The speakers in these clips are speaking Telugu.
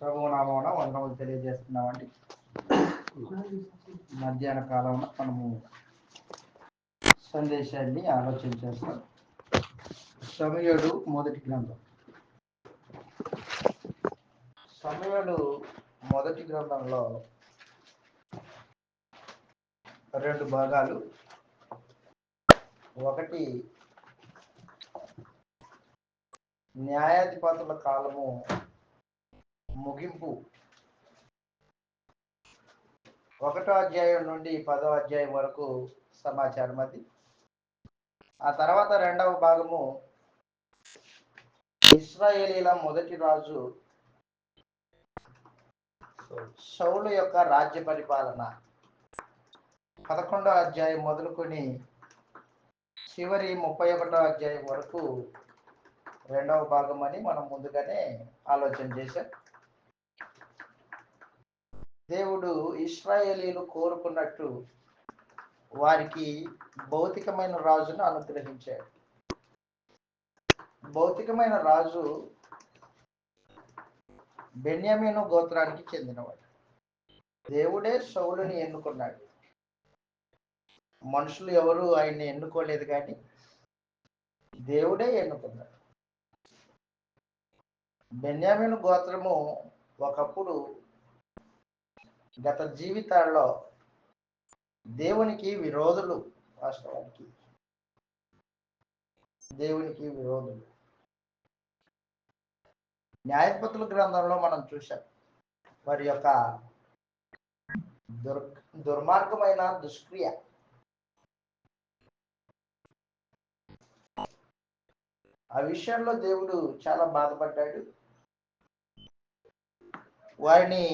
ప్రభు నామమున వందనములు తెలియజేస్తున్నామండి. మధ్యాహ్న కాలంలో మనము సందేశాన్ని ఆలోచన చేస్తాం. సమూయేలు మొదటి గ్రంథం. సమూయేలు మొదటి గ్రంథంలో రెండు భాగాలు. ఒకటి న్యాయాధిపతుల కాలము ముగింపు, 1వ అధ్యాయం నుండి 10వ అధ్యాయం వరకు సమాచారం అది. ఆ తర్వాత రెండవ భాగము ఇశ్రాయేలీల మొదటి రాజు సౌలు యొక్క రాజ్య పరిపాలన, 11వ అధ్యాయం మొదలుకొని చివరి 31వ అధ్యాయం వరకు రెండవ భాగం అని మనం ముందుగానే ఆలోచన చేశాం. దేవుడు ఇశ్రాయేలీలు కోరుకున్నట్టు వారికి భౌతికమైన రాజును అనుగ్రహించాడు. భౌతికమైన రాజు బెన్యామీను గోత్రానికి చెందినవాడు. దేవుడే సౌలుని ఎన్నుకున్నాడు. మనుషులు ఎవరు ఆయన్ని ఎన్నుకోలేదు, కానీ దేవుడే ఎన్నుకున్నాడు. బెన్యామీను గోత్రము ఒకప్పుడు గత జీవితాల్లో దేవునికి విరోధులు. వాస్తవానికి దేవునికి విరోధులు. న్యాయాధిపతుల గ్రంథంలో మనం చూశాం వారి యొక్క దుర్మార్గమైన దుష్క్రియ. ఆ విషయంలో దేవుడు చాలా బాధపడ్డాడు. వారిని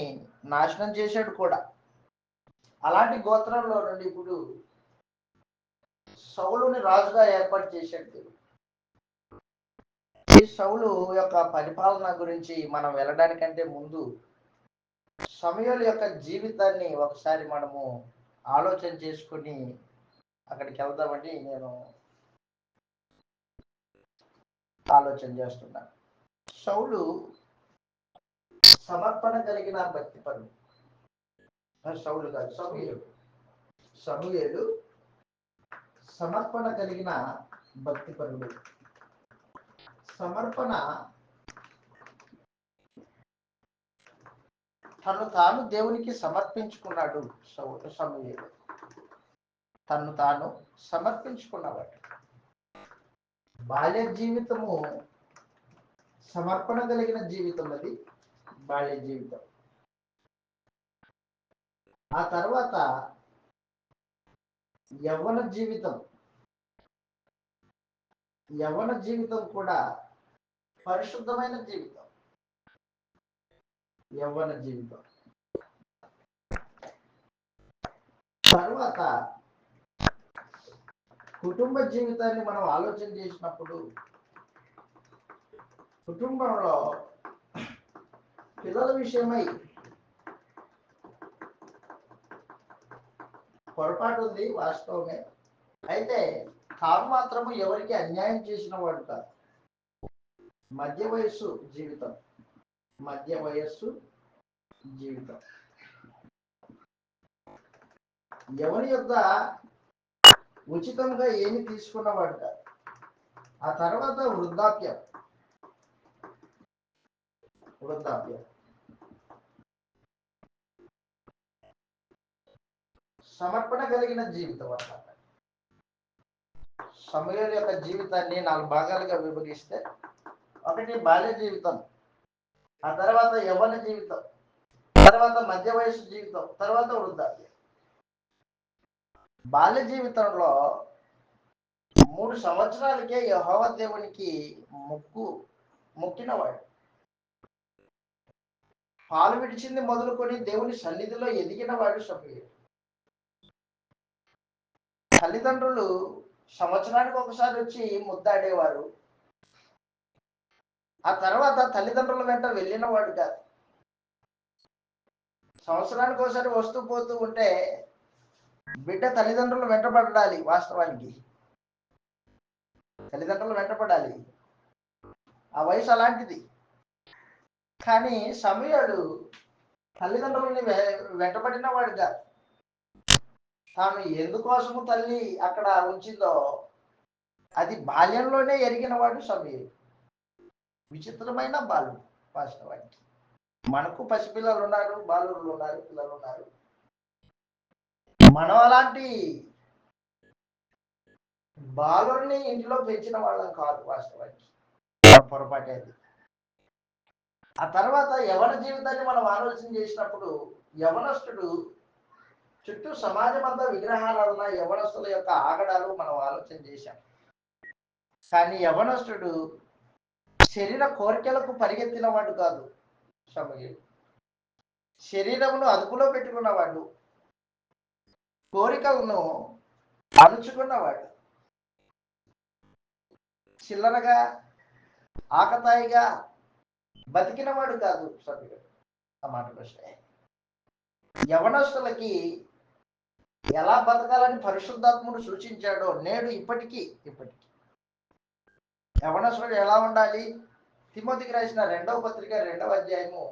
నాశనం చేశాడు కూడా. అలాంటి గోత్రంలో నుండి ఇప్పుడు సౌలుని రాజుగా ఏర్పాటు చేశాడు దేవుడు. ఈ సౌలు యొక్క పరిపాలన గురించి మనం వెళ్ళడానికంటే ముందు సమూయేలు యొక్క జీవితాన్ని ఒకసారి మనము ఆలోచన చేసుకుని అక్కడికి వెళ్దామని నేను ఆలోచన చేస్తున్నాను. సౌలు సమర్పణ కలిగిన భక్తి పరుడు. సౌలు కాదు, సమూయేలు సమర్పణ కలిగిన భక్తి పరుడు. సమర్పణ తను తాను దేవునికి సమర్పించుకున్నాడు. సమూయేలు తను తాను సమర్పించుకున్నవాడు. బాల్య జీవితము సమర్పణ కలిగిన జీవితం. అది బాల్య జీవితం. ఆ తర్వాత యవ్వన జీవితం కూడా పరిశుద్ధమైన జీవితం. యవ్వన జీవితం తర్వాత కుటుంబ జీవితాన్ని మనం ఆలోచన చేసినప్పుడు కుటుంబంలో పిల్లల విషయమై పొరపాటు ఉంది, వాస్తవమే. అయితే తాను మాత్రము ఎవరికి అన్యాయం చేసిన వాడు కాదు. మధ్య వయస్సు జీవితం. ఎవరి యొక్క ఉచితంగా ఏమి తీసుకున్నవాడు కాదు. ఆ తర్వాత వృద్ధాప్యం. సమర్పణ కలిగిన జీవితం అన్నమాట. సమూయేలు యొక్క జీవితాన్ని 4 భాగాలుగా విభజిస్తే, ఒకటి బాల్య జీవితం, ఆ తర్వాత యవ్వన జీవితం, తర్వాత మధ్య వయస్సు జీవితం, తర్వాత వృద్ధాప్యం. బాల్య జీవితంలో 3 సంవత్సరాలకే యెహోవా దేవునికి మొక్కినవాడు. పాలు విడిచింది మొదలుకొని దేవుని సన్నిధిలో ఎదిగిన వాడు సమూయేలు. తల్లిదండ్రులు సంవత్సరానికి ఒకసారి వచ్చి ముద్దాడేవారు. ఆ తర్వాత తల్లిదండ్రుల వెంట వెళ్ళిన వాడు కాదు. సంవత్సరానికి ఒకసారి వస్తూ పోతూ ఉంటే బిడ్డ తల్లిదండ్రులు వెంటబడాలి. వాస్తవానికి తల్లిదండ్రులు వెంటబడాలి. ఆ వయసు అలాంటిది. కానీ సమూయేలు తల్లిదండ్రులని వెంటబడిన వాడుగా, తాను ఎందుకోసము తల్లి అక్కడ ఉంచిందో అది బాల్యంలోనే ఎరిగిన వాడు సమూయేలు. విచిత్రమైన బాలుడు వాస్తవానికి. మనకు పసిపిల్లలు ఉన్నారు, బాలురులు ఉన్నారు, పిల్లలు ఉన్నారు. మనం అలాంటి బాలుడిని ఇంట్లో పెంచిన వాళ్ళం కాదు వాస్తవానికి. పొరపాటే అది. ఆ తర్వాత యవన జీవితాన్ని మనం ఆలోచన చేసినప్పుడు యవనస్తుడు చుట్టూ సమాజం అంతా విగ్రహారాధన, యవనస్తుల యొక్క ఆగడాలు మనం ఆలోచన చేశాం. కానీ యవనస్తుడు శరీర కోరికలకు పరిగెత్తిన వాడు కాదు సమూయేలు. శరీరమును అదుపులో పెట్టుకున్నవాడు, కోరికలను అణుచుకున్నవాడు, చిల్లరగా ఆకతాయిగా బతికినవాడు కాదు సమూయేలు. ఆ మాటకు వస్తే యవనస్తులకి ఎలా బతకాలని పరిశుద్ధాత్ముడు సూచించాడో నేడు ఇప్పటికీ యవనస్తుడు ఎలా ఉండాలి? తిమోతికి రాసిన 2వ పత్రిక 2వ అధ్యాయము,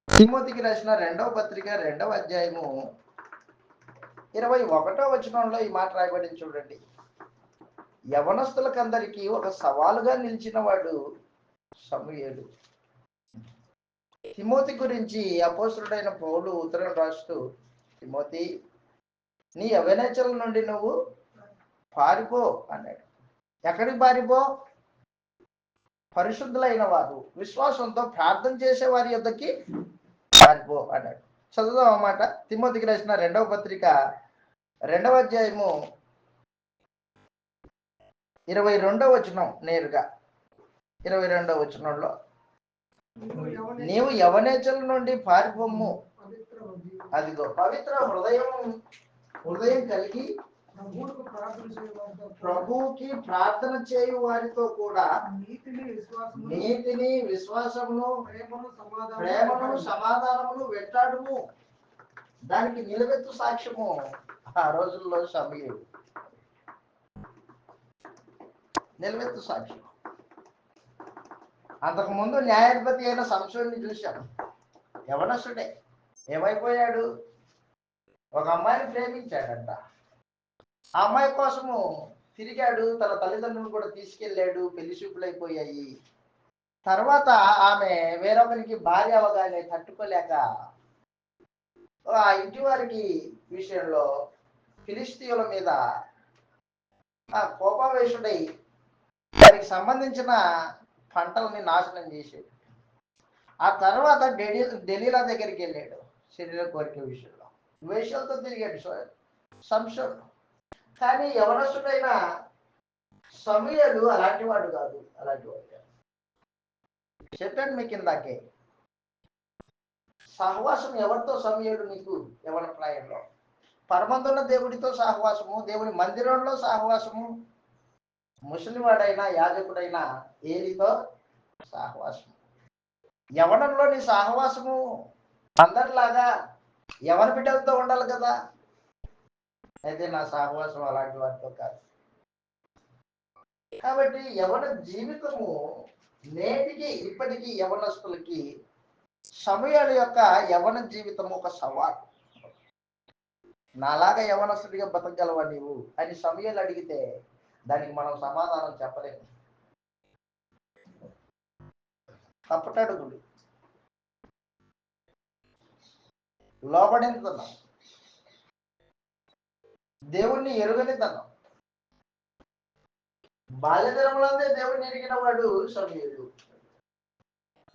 తిమోతికి రాసిన 2వ పత్రిక 2వ అధ్యాయము 21వ వచనంలో ఈ మాట రాయబడింది చూడండి. యవనస్తులకందరికీ ఒక సవాలుగా నిలిచిన వాడు సమూయేలు. తిమోతి గురించి అపోస్తలుడైన పౌలు ఉత్తరం రాస్తూ, తిమోతి, నీ యవనేచ్ఛల నుండి నువ్వు పారిపో అన్నాడు. ఎక్కడికి పారిపో? పరిశుద్ధులైన వారు విశ్వాసంతో ప్రార్థన చేసే వారి యొద్దకి పారిపో అన్నాడు. చదువుదాం అన్నమాట. తిమోతికి రాసిన 2వ పత్రిక 2వ అధ్యాయము 22వ వచనం, నేరుగా 22వ వచనంలో, నీవు యవనేచ్ఛల నుండి పారిపోము, అదిగో పవిత్ర హృదయం కలిగి ప్రభువుకి ప్రార్థన చేయు వారితో కూడా నీతిని విశ్వాసమును ప్రేమను సమాధానమును వెంటాడుము. దానికి నిలబెత్తు సాక్ష్యము ఆ రోజుల్లో సమూయేలు. నిలబెత్తు సాక్ష్యం. అంతకుముందు న్యాయాధిపతి అయిన సంసోన్ని చూశాం. యవనస్తుడే. ఏమైపోయాడు? ఒక అమ్మాయిని ప్రేమించాడంట. ఆ అమ్మాయి కోసము తిరిగాడు, తన తల్లిదండ్రులను కూడా తీసుకెళ్ళాడు, పెళ్లి చూపులు అయిపోయాయి. తర్వాత ఆమె వేరొకరికి భార్య అవగానే తట్టుకోలేక ఆ ఇంటి వారికి విషయంలో ఫిలిస్తీయుల మీద కోపావేశుడై దానికి సంబంధించిన పంటల్ని నాశనం చేశాడు. ఆ తర్వాత డెలీలా దగ్గరికి వెళ్ళాడు శరీర కోరిక విషయంలో. వేషాలతో తిరిగాడు సంసోను. కానీ యవనస్తుడైన సమూయేలు అలాంటి వాడు కాదు. చెప్పాను మీకు ఇందాకే. సహవాసం ఎవరితో సమూయేలు నీకు యవన ప్రాయంలో? పరమందున్న దేవుడితో సహవాసము, దేవుని మందిరంలో సహవాసము, ముసలివాడైనా యాజకుడైనా ఏలితో సహవాసము. యవనంలోని సహవాసము అందరిలాగా యవన బిడ్డలతో ఉండాలి కదా. అయితే నా సహవాసం అలాంటి వాటితో కాదు. కాబట్టి యవన జీవితము నేటికి ఇప్పటికీ యవనస్తులకి సమూయేలు యొక్క యవన జీవితం ఒక సవాల్. నాలాగా యవనస్తుడిగా బతకగలవా నీవు అని సమూయేలు అడిగితే దానికి మనం సమాధానం చెప్పలేము. తప్పటడుగులు, లోబడినతనం, దేవుణ్ణి ఎరుగనితనం. బాల్యదినములందే దేవుణ్ణి ఎరిగిన వాడు సమూయేలు.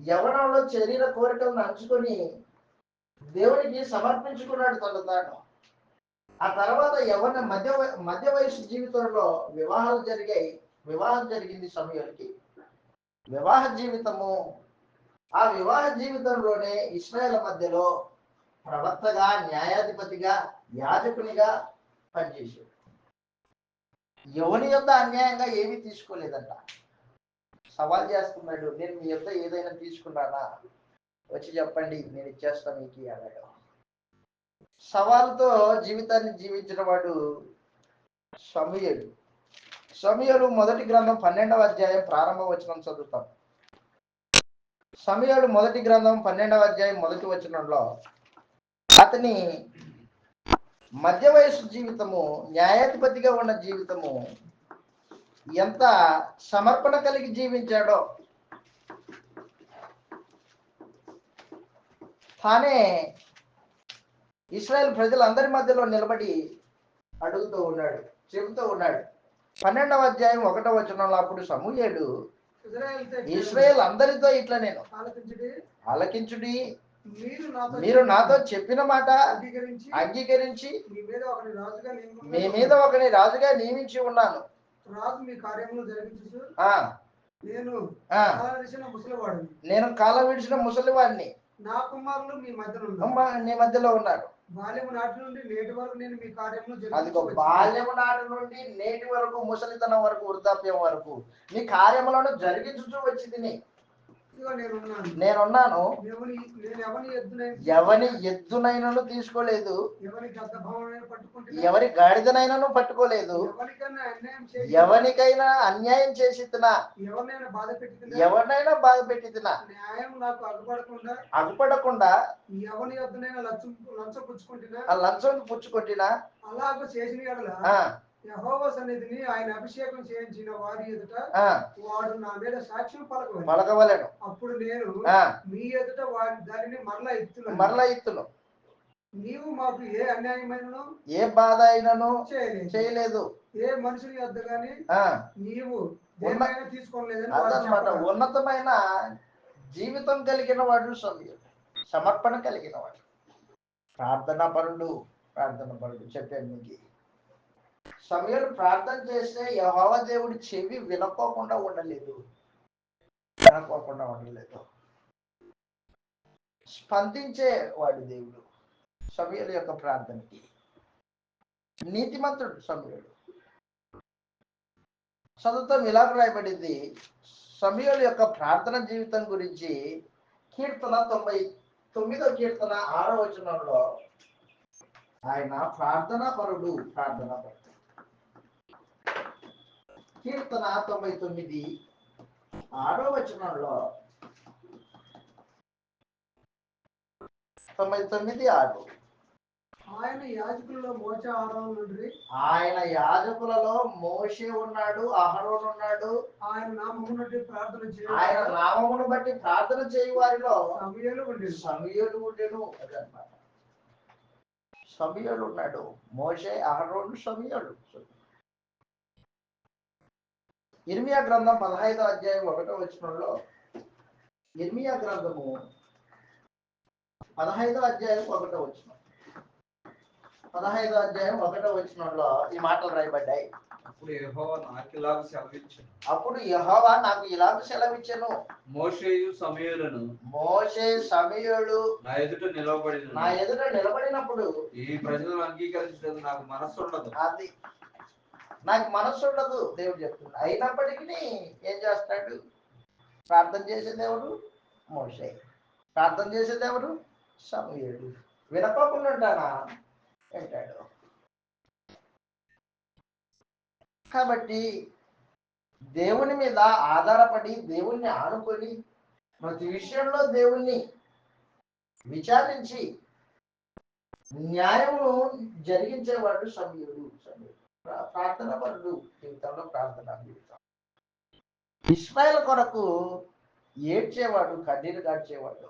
యవనంలో శరీర కోరికలను అంచుకొని దేవునికి సమర్పించుకున్నాడు తను తాను. ఆ తర్వాత యవన మధ్య వయసు జీవితంలో వివాహం జరిగింది సమూయేలుకి. వివాహ జీవితము, ఆ వివాహ జీవితంలోనే ఇశ్రాయేల్ మధ్యలో ప్రవక్తగా, న్యాయాధిపతిగా, యాజకునిగా పనిచేశాడు. యవని యొక్క అన్యాయంగా ఏమీ తీసుకోలేదంట. సవాల్ చేస్తున్నాడు, నేను మీ యొక్క ఏదైనా తీసుకున్నానా వచ్చి చెప్పండి, నేను ఇచ్చేస్తాను మీకు అన్నాడు. సవాలుతో జీవితాన్ని జీవించిన వాడు సమూయేలు. సమూయేలు మొదటి గ్రంథం 12వ అధ్యాయం ప్రారంభ వచనం చదువుతాం. సమూయేలు మొదటి గ్రంథం 12వ అధ్యాయం మొదటి వచనంలో అతని మధ్య వయసు జీవితము, న్యాయాధిపతిగా ఉన్న జీవితము ఎంత సమర్పణ కలిగి జీవించాడో, తానే ఇశ్రాయేల్ ప్రజలందరి మధ్యలో నిలబడి అడుగుతూ ఉన్నాడు, చెబుతూ ఉన్నాడు. 12వ అధ్యాయం 1వ వచనంలో అప్పుడు సమూయేలు ఇశ్రాయేల్ అందరితో ఇట్లా, నేను ఆలకించుడి, మీరు నాతో చెప్పిన మాట అంగీకరించి మీ మీద ఒకని రాజుగా నియమించి ఉన్నాను. రాజు మీ కార్యములు జరిగించు. నేను కాలం విడిచిన ముసలివాడిని, నా కుమారులు మీ మధ్యలో ఉన్నారు. బాల్యము నాటి నుండి నేటి వరకు నేను మీ కార్యములు అదిగో బాల్యము నాటి నుండి నేటి వరకు, ముసలితనం వరకు, వృద్ధాప్యం వరకు మీ కార్యములను జరిగించుతూ వచ్చి తిని నేనున్నాను. ఎవని ఎద్దునైనను తీసుకోలేదు, ఎవరి గాడిదనైనను పట్టుకోలేదు, ఎవరికైనా అన్యాయం చేసి తినా, ఎవరినైనా బాధ పెట్టి తినా, అగుపడకుండా ఎవరి యొద్దనైనా లంచం పుచ్చుకొట్టినా, అలాగ చేసిన యెహోవా సన్నిధిని ఆయన అభిషేకం చేయించిన వారి ఎదుట వాడు నా మీద సాక్ష్యం పలకవలెను. అప్పుడు నేను మీ ఎదుట వారి దానిని మరలా ఇత్తును. నీవు మాకు ఏ అన్యాయమైనను ఏ బాధ అయినను చేయలేదు, ఏ మనుషుని యొద్ద గాని నీవు తీసుకోలేదని. అదనమాట ఉన్నతమైన జీవితం కలిగిన వాడు సమూయేలు, సమర్పణ కలిగిన వాడు, ప్రార్థనా పరుడు. చెప్పాను మీకు, సమూయేలు ప్రార్థన చేస్తే యెహోవా దేవుడి చెవి వినకోకుండా ఉండలేదు. స్పందించేవాడు దేవుడు సమూయేలు యొక్క ప్రార్థనకి. నీతిమంతుడు సమూయేలు. చదువుతాం, ఇలా రాయబడింది సమూయేలు యొక్క ప్రార్థన జీవితం గురించి. కీర్తన 99వ కీర్తన 6వ వచనంలో ఆయన ప్రార్థనా పరుడు. కీర్తన 99 6వ వచనంలో 99:6 ఆయన యాజకులలో మోషే ఉన్నాడు, అహరోను ఉన్నాడు. ఆయన నామమును బట్టి ప్రార్థన చేయు వారిలో సమూయేలు ఉండెను. సమూయేలు ఉన్నాడు. మోషే, అహరోను, సమూయేలు. ఇర్మియా గ్రంథం 15వ అధ్యాయం 1వ వచనంలో, ఇర్మియా గ్రంథము 15వ అధ్యాయం 1వ వచనం, 15వ అధ్యాయం 1వ వచనంలో ఈ మాటలు రాయబడ్డాయి. అప్పుడు యెహోవా నాకు ఇలాగ సెలవిచ్చెను, మోషే సమూయేలు నా ఎదుట నిలబడినప్పుడు ఈ ప్రజలను అంగీకరించడం నాకు మనస్సు ఉండదు దేవుడు చెప్తుంది. అయినప్పటికీ ఏం చేస్తాడు? ప్రార్థన చేసేదేవుడు మోషే, ప్రార్థన చేసేదేవుడు సమూయేలు. వినకోకుండా ఉంటానా? వింటాడు. కాబట్టి దేవుని మీద ఆధారపడి, దేవుణ్ణి ఆనుకొని, ప్రతి విషయంలో దేవుణ్ణి విచారించి న్యాయమును జరిగించేవాడు సమూయేలు. ప్రార్థన పరుడు జీవితంలో, ప్రార్థన జీవితం. ఇశ్రాయేలు కొరకు ఏడ్చేవాడు, కన్నీరు గాడ్చేవాడు.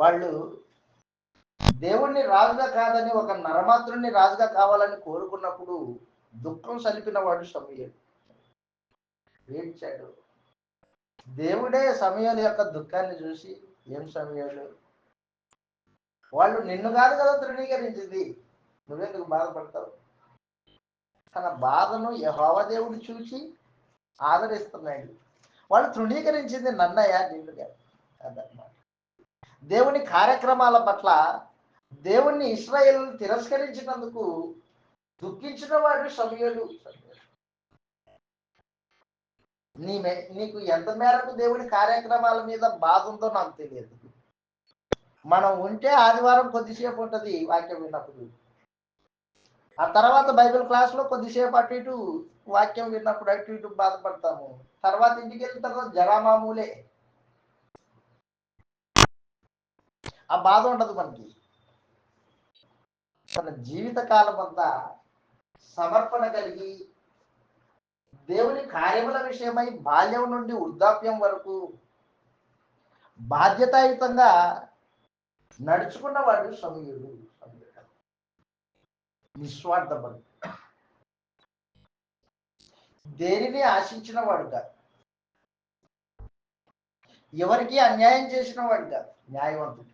వాళ్ళు దేవుణ్ణి రాజుగా కాదని ఒక నరమాత్రుని రాజుగా కావాలని కోరుకున్నప్పుడు దుఃఖం సలిపిన వాడు సమూయేలు. ఏడ్చాడు. దేవుడే సమూయేలు యొక్క దుఃఖాన్ని చూసి, ఏం సమూయేలు, వాళ్ళు నిన్ను కాదు కదా తృణీకరించింది, నువ్వెందుకు బాధపడతావు? తన బాధను యెహోవా దేవుడు చూసి ఆదరిస్తున్నాడు. వాళ్ళు తృణీకరించింది నన్నయ్య, నిన్ను కాదు. అదన్నమాట. దేవుని కార్యక్రమాల పట్ల దేవుణ్ణి ఇశ్రాయేలు తిరస్కరించినందుకు దుఃఖించిన వాడు సమూయేలు. నీకు ఎంత మేరకు దేవుని కార్యక్రమాల మీద బాధ ఉందో నాకు తెలియదు. మనం ఉంటే ఆదివారం కొద్దిసేపు ఉంటుంది వాక్యం విన్నప్పుడు, ఆ తర్వాత బైబిల్ క్లాస్లో కొద్దిసేపు అటు ఇటు వాక్యం విన్నప్పుడు అటు ఇటు బాధపడతాము. తర్వాత ఇంటికి వెళ్ళిన తర్వాత జరామామూలే. ఆ బాధ ఉండదు మనకి. తన జీవిత కాలం అంతా సమర్పణ కలిగి దేవుని కార్యముల విషయమై బాల్యం నుండి వృద్ధాప్యం వరకు బాధ్యతాయుతంగా నడుచుకున్నవాడు సమూయేలు. నిస్వార్థపడు, దేనిని ఆశించిన వాడు కాదు, ఎవరికి అన్యాయం చేసిన వాడు కాదు, న్యాయవంతుడు.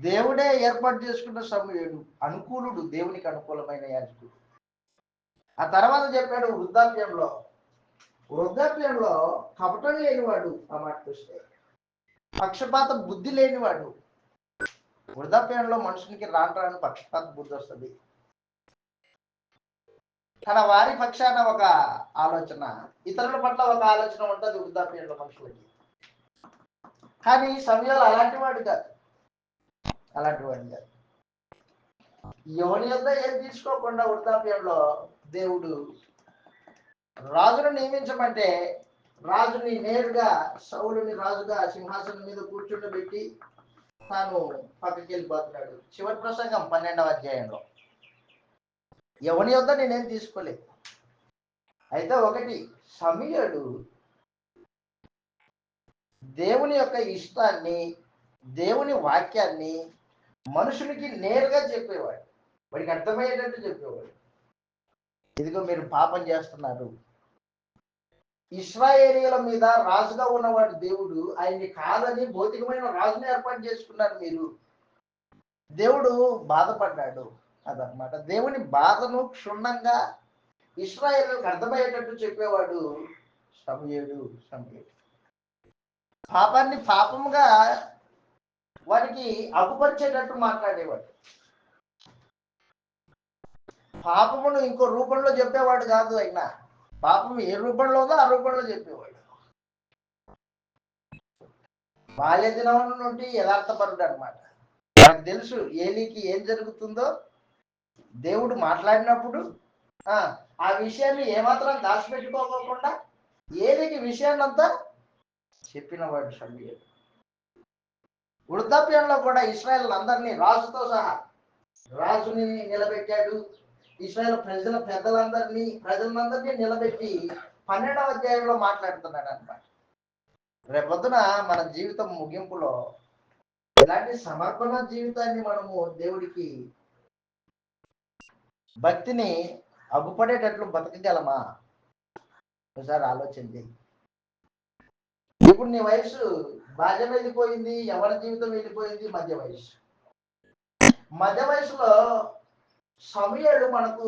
దేవుడే ఏర్పాటు చేసుకున్న సమూయేలు అనుకూలుడు, దేవునికి అనుకూలమైన యాజకుడు. ఆ తర్వాత చెప్పాడు వృద్ధాప్యంలో కపటం లేనివాడు, ఆ మాట చూస్తే పక్షపాత బుద్ధి లేనివాడు. వృద్ధాప్యంలో మనుషునికి రాను పక్షపాత బుద్ధి వస్తుంది. తన వారి పక్షాన ఒక ఆలోచన, ఇతరుల పట్ల ఒక ఆలోచన ఉంటుంది వృద్ధాప్యంలో మనుషులకి. కానీ సమయంలో అలాంటి వాడు కాదు. ఎవరి వద్ద ఏం తీసుకోకుండా వృద్ధాప్యంలో దేవుడు రాజును నియమించమంటే రాజుని నేరుగా సౌలుని రాజుగా సింహాసనం మీద కూర్చుండబెట్టి తాను పక్కకి వెళ్ళిపోతున్నాడు. చివరి ప్రసంగం 12వ అధ్యాయంలో ఎవరి వద్ద నేనేం తీసుకోలేదు. అయితే ఒకటి, సమూయేలు దేవుని యొక్క ఇష్టాన్ని, దేవుని వాక్యాన్ని మనుషునికి నేరుగా చెప్పేవాడు. వాడికి అర్థమయ్యేటట్టు చెప్పేవాడు. ఇదిగో మీరు పాపం చేస్తున్నారు. ఇశ్రాయేలీయుల మీద రాజుగా ఉన్నవాడు దేవుడు, ఆయన్ని కాదని భౌతికమైన రాజుని ఏర్పాటు చేసుకున్నారు మీరు. దేవుడు బాధపడ్డాడు. అదనమాట. దేవుని బాధను క్షుణ్ణంగా ఇశ్రాయేలులకు అర్థమయ్యేటట్టు చెప్పేవాడు సమూయేలు. పాపాన్ని పాపముగా వారికి అగుపరిచేటట్టు మాట్లాడేవాడు. పాపమును ఇంకో రూపంలో చెప్పేవాడు కాదు. అయినా పాపం ఏ రూపంలో ఉందో ఆ రూపంలో చెప్పేవాడు. బాల్య దినం నుండి యథార్థపరుడు అనమాట. నాకు తెలుసు ఏలీకి ఏం జరుగుతుందో. దేవుడు మాట్లాడినప్పుడు ఆ విషయాన్ని ఏమాత్రం దాచిపెట్టుకోకుండా ఏలీకి విషయాన్నంతా చెప్పినవాడు సమూయేలు. వృద్ధాప్యంలో కూడా ఇశ్రాయేల్ అందరినీ రాజుతో సహా రాజుని నిలబెట్టాడు. ఇశ్రాయేల్ ప్రజలందరినీ నిలబెట్టి 12వ అధ్యాయంలో మాట్లాడుతున్నాడు అనమాట. రేపొద్దున మన జీవితం ముగింపులో ఇలాంటి సమర్పణ జీవితాన్ని మనము దేవుడికి భక్తిని అగ్గుపడేటట్లు బతకగలమా? ఒకసారి ఆలోచించి. ఇప్పుడు నీ వయసు బాల్యం వెళ్ళిపోయింది, ఎవరి జీవితం వెళ్ళిపోయింది, మధ్య వయసులో సమూయేలు మనకు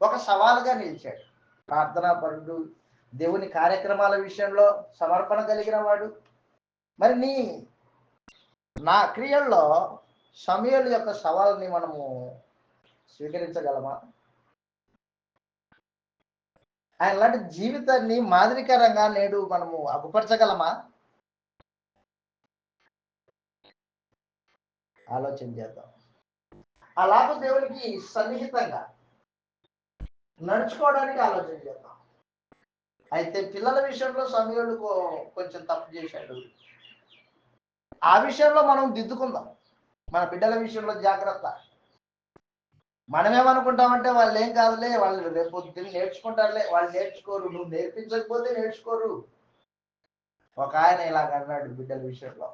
ఒక సవాలుగా నిలిచాడు. ప్రార్థనాపరుడు, దేవుని కార్యక్రమాల విషయంలో సమర్పణ కలిగిన వాడు. మరి నా క్రియల్లో సమూయేలు యొక్క సవాల్ని మనము స్వీకరించగలమా? ఆయన లాంటి జీవితాన్ని మాదిరికరంగా నేడు మనము అగుపరచగలమా? ఆలోచన చేద్దాం. అలాగే దేవునికి సన్నిహితంగా నడుచుకోవడానికి ఆలోచన చేద్దాం. అయితే పిల్లల విషయంలో సమూయేలు కొంచెం తప్పు చేశాడు. ఆ విషయంలో మనం దిద్దుకుందాం. మన బిడ్డల విషయంలో జాగ్రత్త. మనమేమనుకుంటామంటే వాళ్ళు ఏం కాదులే, వాళ్ళు రేపు నేర్చుకుంటారులే, వాళ్ళు నేర్చుకోరు, నువ్వు నేర్పించకపోతే నేర్చుకోరు. ఒక ఆయన ఇలాగ అన్నాడు బిడ్డల విషయంలో,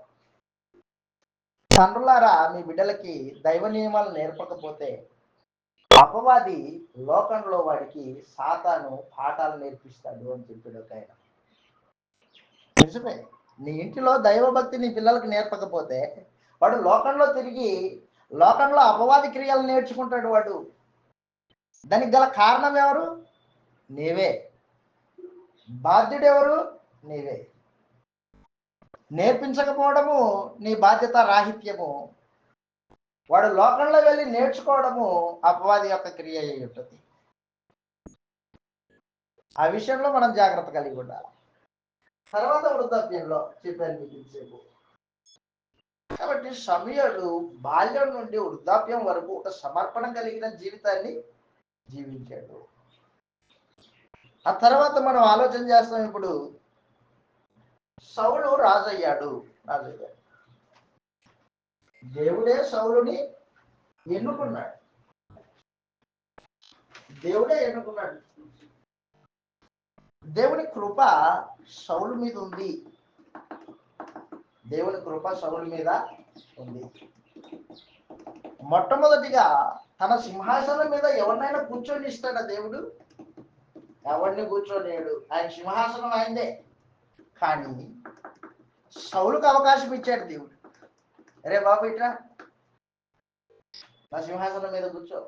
తండ్రులారా మీ బిడ్డలకి దైవ నియమాలు నేర్పకపోతే అపవాది లోకంలో వాడికి సాతాను పాఠాలు నేర్పిస్తాడు అని చెప్పాడు ఒక ఆయన. నిజమే. నీ ఇంటిలో దైవభక్తి నీ పిల్లలకు నేర్పకపోతే వాడు లోకంలో తిరిగి లోకంలో అపవాది క్రియలు నేర్చుకుంటాడు. వాడు దానికి గల కారణం ఎవరు? నీవే. బాధ్యుడెవరు? నీవే. నేర్పించకపోవడము నీ బాధ్యత రాహిత్యము. వాడు లోకంలో వెళ్ళి నేర్చుకోవడము అపవాది యొక్క క్రియ అయి ఉంటుంది. ఆ విషయంలో మనం జాగ్రత్త కలిగి ఉండాలి. తర్వాత వృద్ధాప్యంలో చెప్పాను మీకు ఇంతసేపు. కాబట్టి సమూయేలు బాల్యం నుండి వృద్ధాప్యం వరకు ఒక సమర్పణ కలిగిన జీవితాన్ని జీవించాడు. ఆ తర్వాత మనం ఆలోచన చేస్తాం. ఇప్పుడు సౌలు రాజయ్యాడు. దేవుడే సౌలుని ఎన్నుకున్నాడు. దేవుడే ఎన్నుకున్నాడు. దేవుని కృప సౌలు మీద ఉంది. దేవుని కృప సౌలు మీద ఉంది. మొట్టమొదటిగా తన సింహాసనం మీద ఎవరినైనా కూర్చొని ఇస్తాడా దేవుడు? ఎవరిని కూర్చోలేడు. ఆయన సింహాసనం ఆయనదే. కానీ సౌలుకు అవకాశం ఇచ్చాడు దేవుడు. అరే బాబు ఇట్రా, నా సింహాసనం మీద కూర్చో,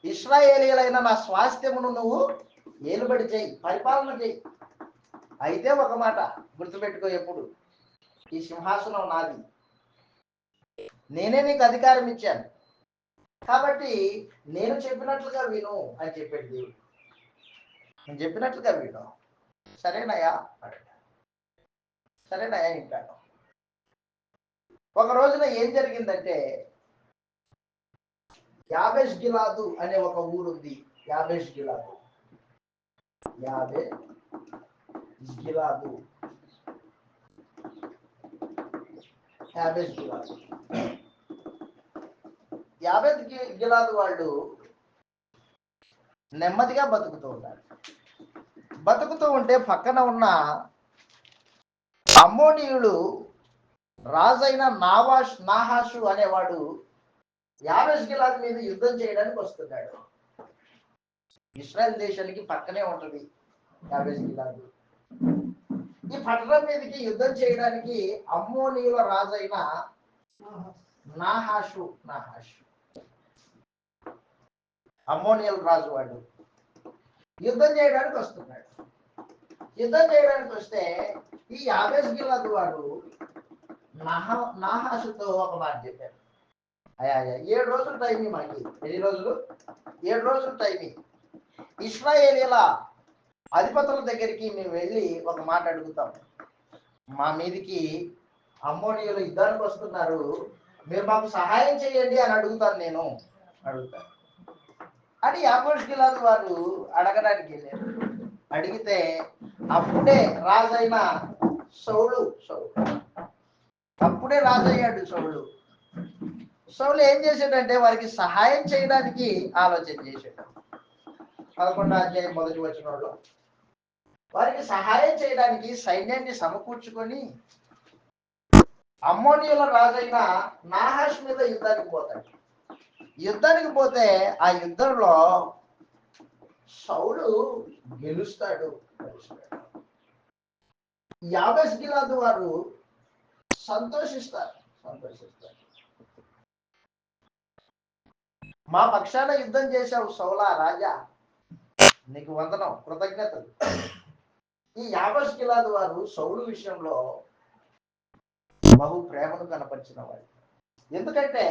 ఇశ్రాయేలీయులైన నా స్వాస్థ్యమును నువ్వు ఏలుబడి చేయి, పరిపాలన చేయి. అయితే ఒక మాట గుర్తుపెట్టుకో, ఎప్పుడు ఈ సింహాసనం నాది, నేనే నీకు అధికారం ఇచ్చాను, కాబట్టి నేను చెప్పినట్లుగా విను అని చెప్పాడు దేవుడు. నేను చెప్పినట్లుగా విను. సరేనయ్యా అడగ, సరేనయ్యా వింటాను. ఒక రోజున ఏం జరిగిందంటే, యాబేష్ గిలాదు అనే ఒక ఊరు ఉంది. యాబేష్ గిలాదు, యాబేష్ గిలాదు, యాబేష్ గిలాదు. యాబేష్ గిలాదు వాళ్ళు నెమ్మదిగా బతుకుతూ ఉన్నారు. బతుకుతూ ఉంటే పక్కన ఉన్న అమ్మోనీయుడు రాజైన నాహాషు అనేవాడు యాబేష్ గిలాదు మీద యుద్ధం చేయడానికి వస్తున్నాడు. ఇశ్రాయేల్ దేశానికి పక్కనే ఉంటది యాబేష్ గిలాదు. ఈ పట్టణం మీదకి యుద్ధం చేయడానికి అమ్మోనీయుల రాజైన నాహాషు అమ్మోనియల్ రాజు వాడు యుద్ధం చేయడానికి వస్తున్నాడు. యుద్ధం చేయడానికి వస్తే ఈ యాబేష్ గిలాదు వాడు నాహాషుతో ఒక మాట చెప్పాడు. అయ్యా 7 రోజులు టైం మనకి. ఎన్ని రోజులు? 7 రోజులు టైం. ఇశ్రాయేలీయుల అధిపతుల దగ్గరికి మేము వెళ్ళి ఒక మాట అడుగుతాం. మా మీదికి అమ్మోనీయులు యుద్ధానికి వస్తున్నారు, మీరు మాకు సహాయం చేయండి అని అడుగుతాను అని యాబేష్ గిలాదు వారు అడగడానికి వెళ్ళారు. అడిగితే అప్పుడే రాజైన సౌలు అప్పుడే రాజయ్యాడు. సౌలు ఏం చేశాడంటే వారికి సహాయం చేయడానికి ఆలోచన చేశాడు. 11వ అధ్యాయం 1వ వచనంలో వారికి సహాయం చేయడానికి సైన్యాన్ని సమకూర్చుకొని అమ్మోనీయుల రాజైన నాహాష్ మీద యుద్ధానికి పోతాడు. యుద్ధానికి పోతే ఆ యుద్ధంలో సౌలు గెలుస్తాడు. యాబేష్ గిలాదు వారు సంతోషిస్తారు. మా పక్షాన యుద్ధం చేశావు సౌలా రాజా, నీకు వందనం, కృతజ్ఞతలు. ఈ యాబేష్ గిలాదు వారు సౌలు విషయంలో బహు ప్రేమను కనపరిచిన వారు. ఎందుకంటే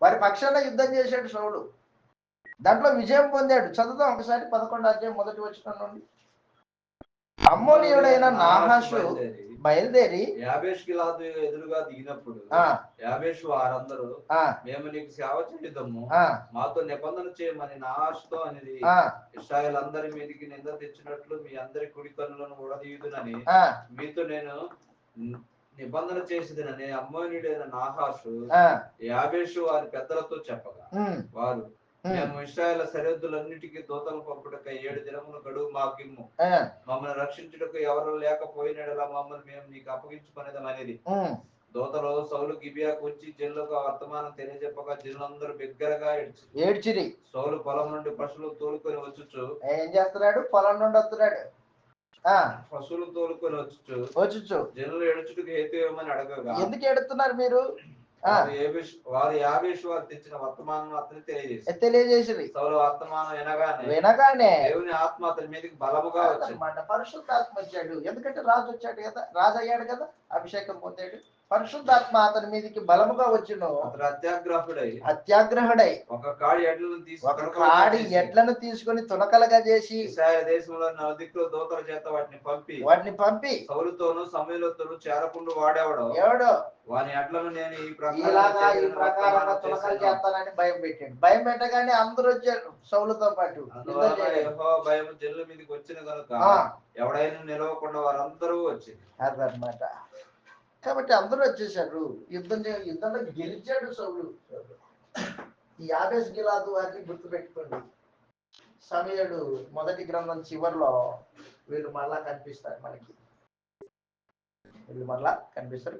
వారి పక్షాన యుద్ధం చేశాడు సౌలు, దాంట్లో విజయం పొందాడు. చదువుదాం ఒకసారి 11వ అధ్యాయం 1వ వచనం నుండి. అమ్మోనీయుడైన నాహాషు బయలుదేరి యాబేష్ గిలాదు ఎదురుగా దిగినప్పుడు యాబేషు వారందరూ మేము నీకు సేవ చేయుదము, మాతో నిబంధన చేయమని నాహాషుతో అనేది. ఇశ్రాయేలు అందరి మీదకి నింద తెచ్చినట్లు మీ అందరి కుడి కన్నులను ఊడదీయుదునని మీతో నేను నిబంధన చేసేదనని అమ్మోనీయుడైన నాహాషు యాబేషు వారి పెద్దలతో చెప్పగా, వారు మేము ఇశ్రాయేలు సరిహద్దులన్నిటికీ దూతలు పంపుటకై 7 దినముల గడువు మాకిమ్ము, మమ్మల్ని రక్షించుటకు ఎవరు లేకపోయినలా మమ్మల్ని మేము నీకు అప్పగించుకునేదమనేది. దూతలు సౌలు గిబియాకు వచ్చి జనులకు వర్తమానం తెలియజెప్పగా జనులందరూ బిగ్గరగా ఏడ్చిరి. సౌలు పొలం నుండి పశువులు తోలుకొని వచ్చుచు ఏం చేస్తున్నాడు? పొలం నుండి వస్తున్నాడు, పశువులు తోలుకొని వచ్చుచు జనులు ఏడుచుటకు హేతు ఏమని అడగగా, ఎందుకు ఏడుతున్నారు మీరు? వారు యాబేషు వారు తెచ్చిన వర్తమానం అతని తెలియజేసి సౌలు వర్తమానం వినగానే దేవుని ఆత్మ అతని మీదకి బలముగా వచ్చింది. పరిశుద్ధాత్మ వచ్చాడు. ఎందుకంటే రాజు వచ్చాడు కదా, రాజు అయ్యాడు కదా, అభిషేకం పొందాడు. పరిశుద్ధాత్మ అతని మీదకి బలముగా వచ్చిన అత్యాగ్రహుడై ఒక కాడి ఎడ్లను తీసుకొని తునకలుగా చేసి దేశంలో నలుదిక్కుల దూతల చేత వాటిని పంపి సౌలుతోను సమూయేలుతోను చేరకుండా ఎవడో వాని ఎడ్లను నేను ఈ ప్రకారంగా తునకలు చేస్తానని భయం పెట్టాడు. భయం పెట్టగానే అందరూ వచ్చారు సౌలుతో పాటు. యెహోవా భయం జనుల మీదకి వచ్చిన కనుక ఎవడైనా నిలవకుండా వారందరూ వచ్చి అదనమాట. కాబట్టి అందరూ వచ్చేసారు. యుద్ధంలో గెలిచాడు సౌలు. ఈ యాబేష్ గిలాదు వారిని గుర్తుపెట్టుకోండి. సమూయేలు మొదటి గ్రంథం చివరిలో వీళ్ళు మరలా కనిపిస్తారు మనకి.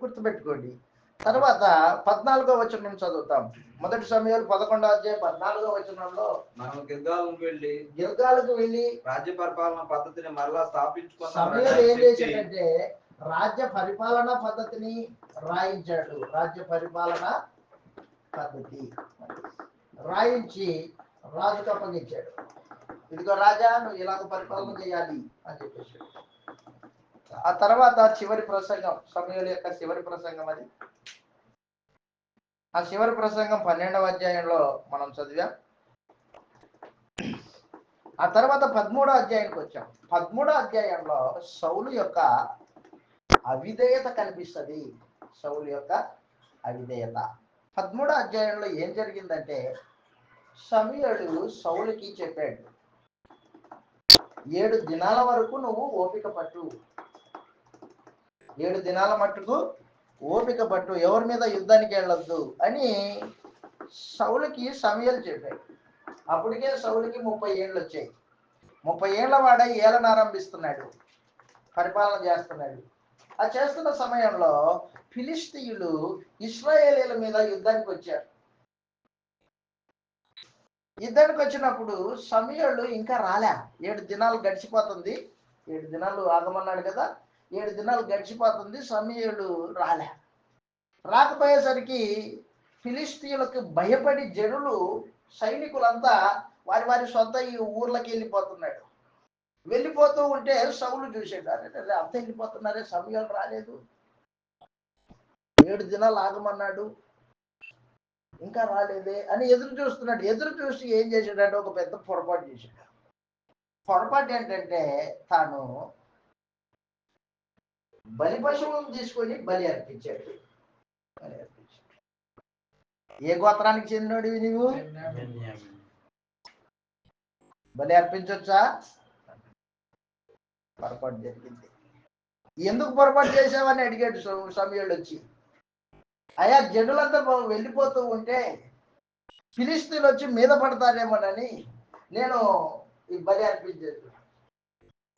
గుర్తుపెట్టుకోండి. తర్వాత 14వ వచనం చదువుతాం. మొదటి సమూయేలు 11వ అధ్యాయం 14వ వచనంలో మనం గిల్గాలుకు వెళ్ళి రాజ్య పరిపాలన పద్ధతిని మరలా స్థాపించుకున్న సమూయేలు ఏం చేశాడంటే రాజ్య పరిపాలన పద్ధతిని రాయించాడు. రాజ్య పరిపాలన పద్ధతి రాయించి రాజుకు అప్పగించాడు. ఇదిగో రాజా, నువ్వు ఇలాగ పరిపాలన చేయాలి అని చెప్పేసి. ఆ తర్వాత చివరి ప్రసంగం, సమూయేలు యొక్క చివరి ప్రసంగం అది. ఆ చివరి ప్రసంగం 12వ అధ్యాయంలో మనం చదివాం. ఆ తర్వాత 13వ అధ్యాయానికి వచ్చాం. 13వ అధ్యాయంలో సౌలు యొక్క అవిధేయత కనిపిస్తుంది. సౌలు యొక్క అవిధేయత. 13వ అధ్యాయంలో ఏం జరిగిందంటే సమూయేలు సౌలుకి చెప్పాడు, 7 దినాల వరకు నువ్వు ఓపిక పట్టు, 7 దినాల మట్టుకు ఓపిక పట్టు, ఎవరి మీద యుద్ధానికి వెళ్ళొద్దు అని సౌలుకి సమూయేలు చెప్పాడు. అప్పటికే సౌలుకి 30 ఏళ్ళు వచ్చాయి. 30 ఏళ్ల వాడై ఏలన ఆరంభిస్తున్నాడు, పరిపాలన చేస్తున్నాడు. ఆ చేస్తున్న సమయంలో ఫిలిష్తీయులు ఇశ్రాయేలీల మీద యుద్ధానికి వచ్చారు. యుద్ధానికి వచ్చినప్పుడు సమూయేలు ఇంకా రాలే. 7 దినాలు గడిచిపోతుంది. 7 దినాలు ఆగమన్నాడు కదా, 7 దినాలు గడిచిపోతుంది. సమూయేలు రాలే. రాకపోయేసరికి ఫిలిష్తీయులకు భయపడి జనులు, సైనికులంతా వారి వారి సొంత ఈ ఊర్లకి వెళ్ళిపోతున్నాడు. వెళ్ళిపోతూ ఉంటే సౌలు చూసాడు, అరే అంత వెళ్ళిపోతున్నారే, సమూయేలు రాలేదు, 7 దినాలు ఆగమన్నాడు, ఇంకా రాలేదే అని ఎదురు చూస్తున్నాడు. ఎదురు చూసి ఏం చేశాడంటే ఒక పెద్ద పొరపాటు చేశాడు. పొరపాటు ఏంటంటే తాను బలి పశువులను తీసుకొని బలి అర్పించాడు. ఏ గోత్రానికి చెందినోడివి నీవు? బలి అర్పించొచ్చా? పొరపాటు జరిగింది. ఎందుకు పొరపాటు చేసావని అడిగాడు సమూయేలు వచ్చి. అయ్యా, జనులంతా వెళ్ళిపోతూ ఉంటే ఫిలిష్తీయులు వచ్చి మీద పడతారేమోనని నేను ఈ బలి అర్పించాను.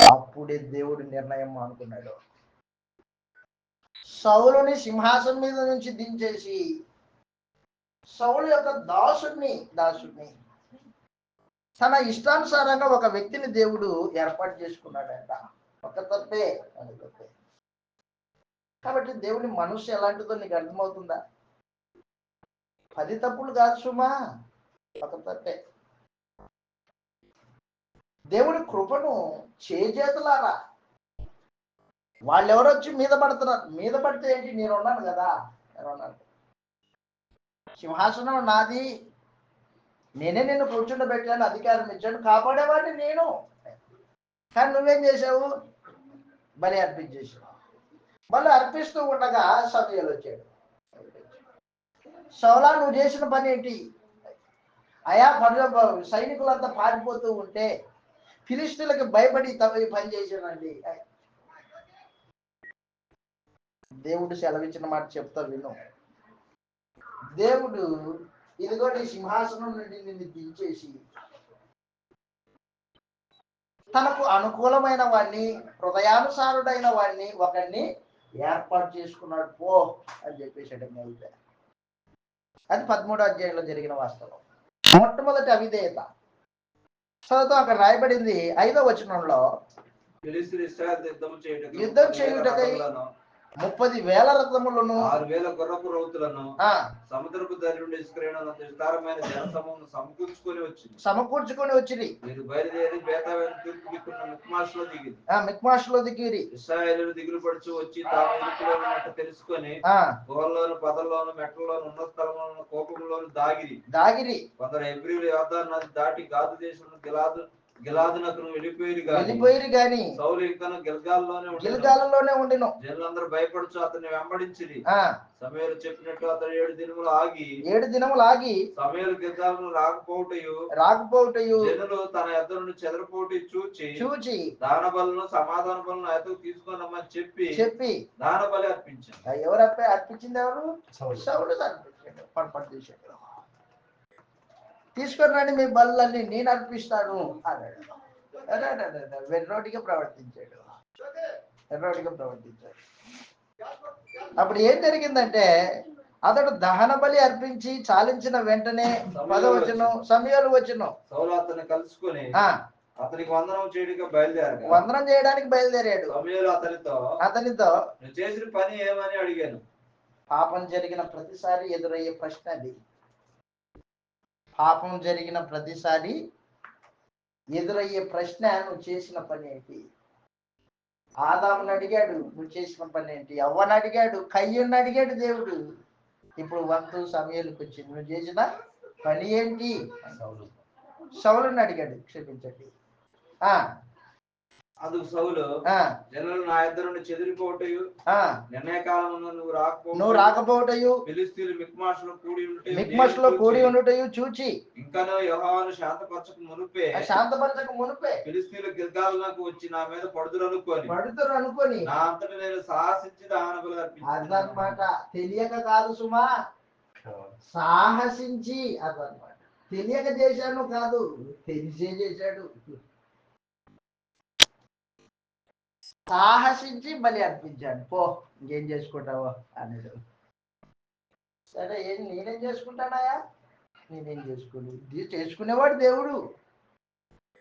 అప్పుడే దేవుడు నిర్ణయం అనుకున్నాడు. సౌలుని సింహాసనం మీద నుంచి దించేసి సౌలు యొక్క దాసుడిని తన ఇష్టానుసారంగా ఒక వ్యక్తిని దేవుడు ఏర్పాటు చేసుకున్నాడంట. ఒక తప్పే. కాబట్టి దేవుని మనసు ఎలాంటిదో నీకు అర్థమవుతుందా? 10 తప్పులు కాదు సుమా, ఒక తప్పే. దేవుని కృపను చేజేతులారా. వాళ్ళెవరో వచ్చి మీద పడుతున్నారు. మీద పడితే ఏంటి, నేనున్నాను కదా, సింహాసనం నాది, నేనే నిన్ను కూర్చుండబెట్టాను, అధికారం ఇచ్చాను, కాపాడేవాడిని నేను. కానీ నువ్వేం చేసావు? బలి అర్పించేసావు. మళ్ళీ అర్పిస్తూ ఉండగా సమూయేలు వచ్చాడు. సౌలా, నువ్వు చేసిన పని ఏంటి? అయా, సైనికులంతా పారిపోతూ ఉంటే ఫిలిష్తీయులకు భయపడి పని చేశానండి. దేవుడు సెలవిచ్చిన మాట చెప్తా విను. దేవుడు ఇదిగో నీ సింహాసనం నుండి నిన్ను దించేసి తనకు అనుకూలమైన వాడిని, హృదయానుసారుడైన వాడిని ఒకరిని ఏర్పాటు చేసుకున్నాడు పో అని చెప్పేసాడు. అది 13వ అధ్యాయంలో జరిగిన వాస్తవం. మొట్టమొదటి అవిధేయత. చదువుతూ అక్కడ రాయబడింది 5వ వచనంలో, యుద్ధం చేయుటకై 30,000 రథములను 6,000 గుర్రపు రౌతులను సముద్రపు ధరి నుండి ఇస్రాయేలు విస్తారమైన జనసమూహం సమకూర్చుకొని వచ్చింది. మీరు బయలుదేరి బేతావేలు తూర్పు దిక్కున్న మిక్మాషులో దిగిరి. ఇశ్రాయేలీయులు దిగులు పడుచు వచ్చి తాము ఇరుకులో ఉన్నట్టు తెలుసుకొని గుహల్లోను, పొదల్లోను, మెట్లలోను, ఉన్న స్థలంలోను, కోపంలోను దాగిరి. కొందరు హెబ్రీయులు యోర్దాను నది దాటి గాదు దేశం గిలాదు గిలాదునకు వెళ్ళిపోయి గాని సౌలు ఇంకను గిల్గాలులోనే ఉండెను. జనులందరూ భయపడుచు అతన్ని వెంబడించిరి. సమూయేలు చెప్పినట్టు అతడు 7 దినములు ఆగి సమూయేలు గిల్గాలును రాకపోవుటయు జనులు తన యొద్ద నుండి చెదరిపోవుట చూచి దాన బలులను సమాధాన బలులను ఆయనకు తీసుకొని రమ్మని చెప్పి దాన బలి అర్పించాడు. ఎవరు అర్పించింది? ఎవరు? సౌలు అర్పించాడు. పొరపాటు చేశాడు. తీసుకొని రండి మీ బలులన్నీ, నేను అర్పిస్తాను అన్నాడు. వెర్రోటిగా ప్రవర్తించాడు. అప్పుడు ఏం జరిగిందంటే అతడు దహన బలి అర్పించి చాలించిన వెంటనే 10వ వచనం సమూయేలు వచ్చెను. సౌలు అతన్ని కలుసుకొని అతనికి వందనం చేయడానికి బయలుదేరాడు. సమూయేలు అతనితో నువ్వు చేసిన పని ఏమని అడిగాను. పాపం జరిగిన ప్రతిసారి ఎదురయ్యే ప్రశ్న అది. పాపం జరిగిన ప్రతిసారి ఎదురయ్యే ప్రశ్న, నువ్వు చేసిన పని ఏంటి? ఆదాముని అడిగాడు, నువ్వు చేసిన పని ఏంటి? అవ్వని అడిగాడు, కయ్యూని అడిగాడు దేవుడు. ఇప్పుడు వంతు సమూయేలుకి వచ్చింది, నువ్వు చేసిన పని ఏంటి? సౌలుని అడిగాడు, క్షమించండి. అందుకు సౌలు జనులు నా ఇద్దరు నుండి చెదిరిపోవటయు నిర్ణయ కాలమున నువ్వు రాకపోవటయు ఫిలిష్తీయులు మిక్మషులో కూడి ఉండుటయు చూచి ఇంకను యెహోవాను శాంతపరచక మునుపే ఫిలిష్తీయులు గిల్గాలునకు వచ్చి నా మీద పడుదురు అనుకొని నా అంతట నేను సాహసించి దహన బలి అర్పించాను. అదనమాట. తెలియక కాదు సుమా, సాహసించి. అదనమాట. తెలియక చేశాను కాదు, తెలిసే చేశాడు. సాహసించి బలి అర్పించాడు. పో, ఇంకేం చేసుకుంటావో అన్నాడు. సరే, నేనేం చేసుకుంటానాయా? నేనేం చేసుకునేవాడు దేవుడు.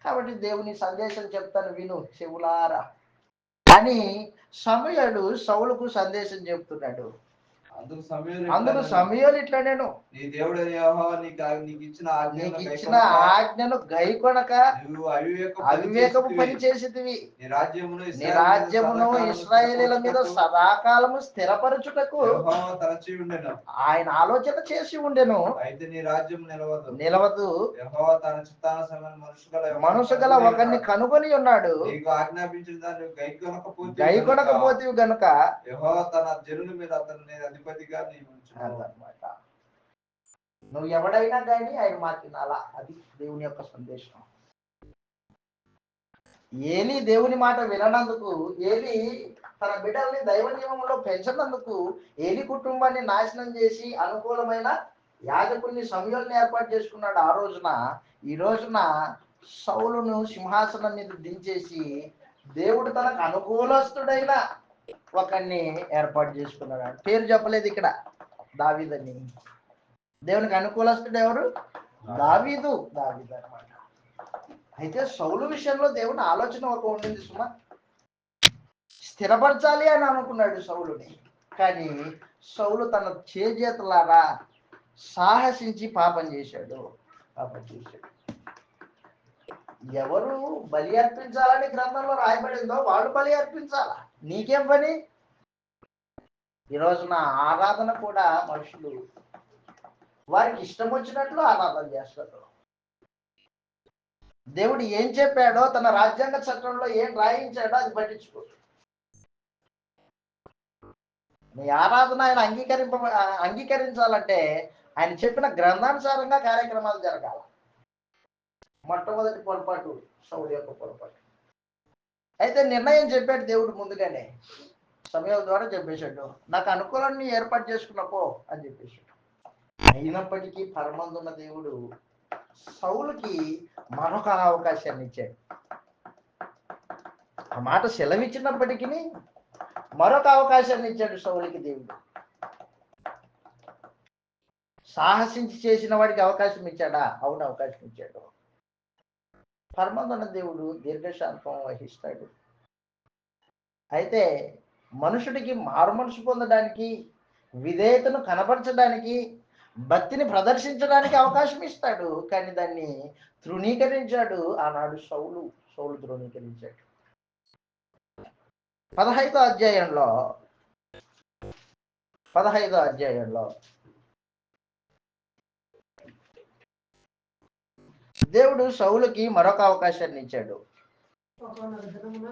కాబట్టి దేవుని సందేశం చెప్తాను, విను చెవులారా అని సమూయేలు సౌలుకు సందేశం చెప్తున్నాడు. అందుకు సమూయేలు ఇట్లా, నేను నీ దేవుడైన యెహోవా నీకు ఇచ్చిన ఆజ్ఞను గైకొనక అవివేకపు పని చేసితివి. నీ రాజ్యమును ఇశ్రాయేలీయుల మీద సదాకాలము స్థిరపరచుటకు ఆయన ఆలోచన చేసి ఉండెను. అయితే నీ రాజ్యం నిలవదు. యెహోవా తన చిత్తానుసారమైన మనుషు గల ఒకరిని కనుగొని ఉన్నాడు. నీకు ఆజ్ఞాపించిన దాన్ని గైకొనకపోతివి గనుక యెహోవా తన జనుల మీద అతన్ని అధిపతిగా నియమించును. నువ్వు ఎవడైనా కానీ ఆయన మాట వినాలా. అది దేవుని యొక్క సందేశం. ఏలీ దేవుని మాట విననందుకు, ఏలీ తన బిడ్డల్ని దైవ నియమంలో పెంచనందుకు ఏలీ కుటుంబాన్ని నాశనం చేసి అనుకూలమైన యాజకుల్ని సమూయేలుని ఏర్పాటు చేసుకున్నాడు ఆ రోజున. ఈ రోజున సౌలును సింహాసనం మీద దించేసి దేవుడు తనకు అనుకూలస్తుడైన ఒకరిని ఏర్పాటు చేసుకున్నాడు. పేరు చెప్పలేదు ఇక్కడ, దావీదని. దేవునికి అనుకూలస్తుడు ఎవరు? దావీదు అన్నమాట. అయితే సౌలు విషయంలో దేవుని ఆలోచన ఒక ఉండింది సుమా. స్థిరపరచాలి అని అనుకున్నాడు సౌలుని. కానీ సౌలు తన చేజేతులారా సాహసించి పాపం చేశాడు. ఎవరు బలి అర్పించాలని గ్రంథంలో రాయబడిందో వాళ్ళు బలి అర్పించాలా. నీకేం పని? ఈరోజు నా ఆరాధన కూడా మనుషులు వారికి ఇష్టం వచ్చినట్లు ఆరాధన చేస్తారు. దేవుడు ఏం చెప్పాడో, తన రాజ్యాంగ చట్టంలో ఏం రాయించాడో అది పట్టించుకో. నీ ఆరాధన ఆయన అంగీకరించాలంటే ఆయన చెప్పిన గ్రంథానుసారంగా కార్యక్రమాలు జరగాల. మొట్టమొదటి పొరపాటు సౌలు యొక్క పొరపాటు. అయితే నిర్ణయం చెప్పాడు దేవుడు ముందుగానే, సమూయేలు ద్వారా చెప్పేశాడు, నాకు అనుకూలాన్ని ఏర్పాటు చేసుకున్నపో అని చెప్పేశాడు. అయినప్పటికీ పరమందున్న దేవుడు సౌలుకి మరొక అవకాశాన్ని ఇచ్చాడు. ఆ మాట సెలవిచ్చినప్పటికీ మరొక అవకాశాన్ని ఇచ్చాడు సౌలుకి దేవుడు. సాహసించి చేసిన వాడికి అవకాశం ఇచ్చాడా? అవును, అవకాశం ఇచ్చాడు. పరమందున్న దేవుడు దీర్ఘశాంతం వహిస్తాడు. అయితే మనుషుడికి మారు మనసు పొందడానికి, విధేయతను కనపరచడానికి, భక్తిని ప్రదర్శించడానికి అవకాశం ఇస్తాడు. కానీ దాన్ని తృణీకరించాడు ఆనాడు సౌలు తృణీకరించాడు. 15వ అధ్యాయంలో దేవుడు సౌలుకి మరొక అవకాశాన్ని ఇచ్చాడు. ఒకానొక దినమున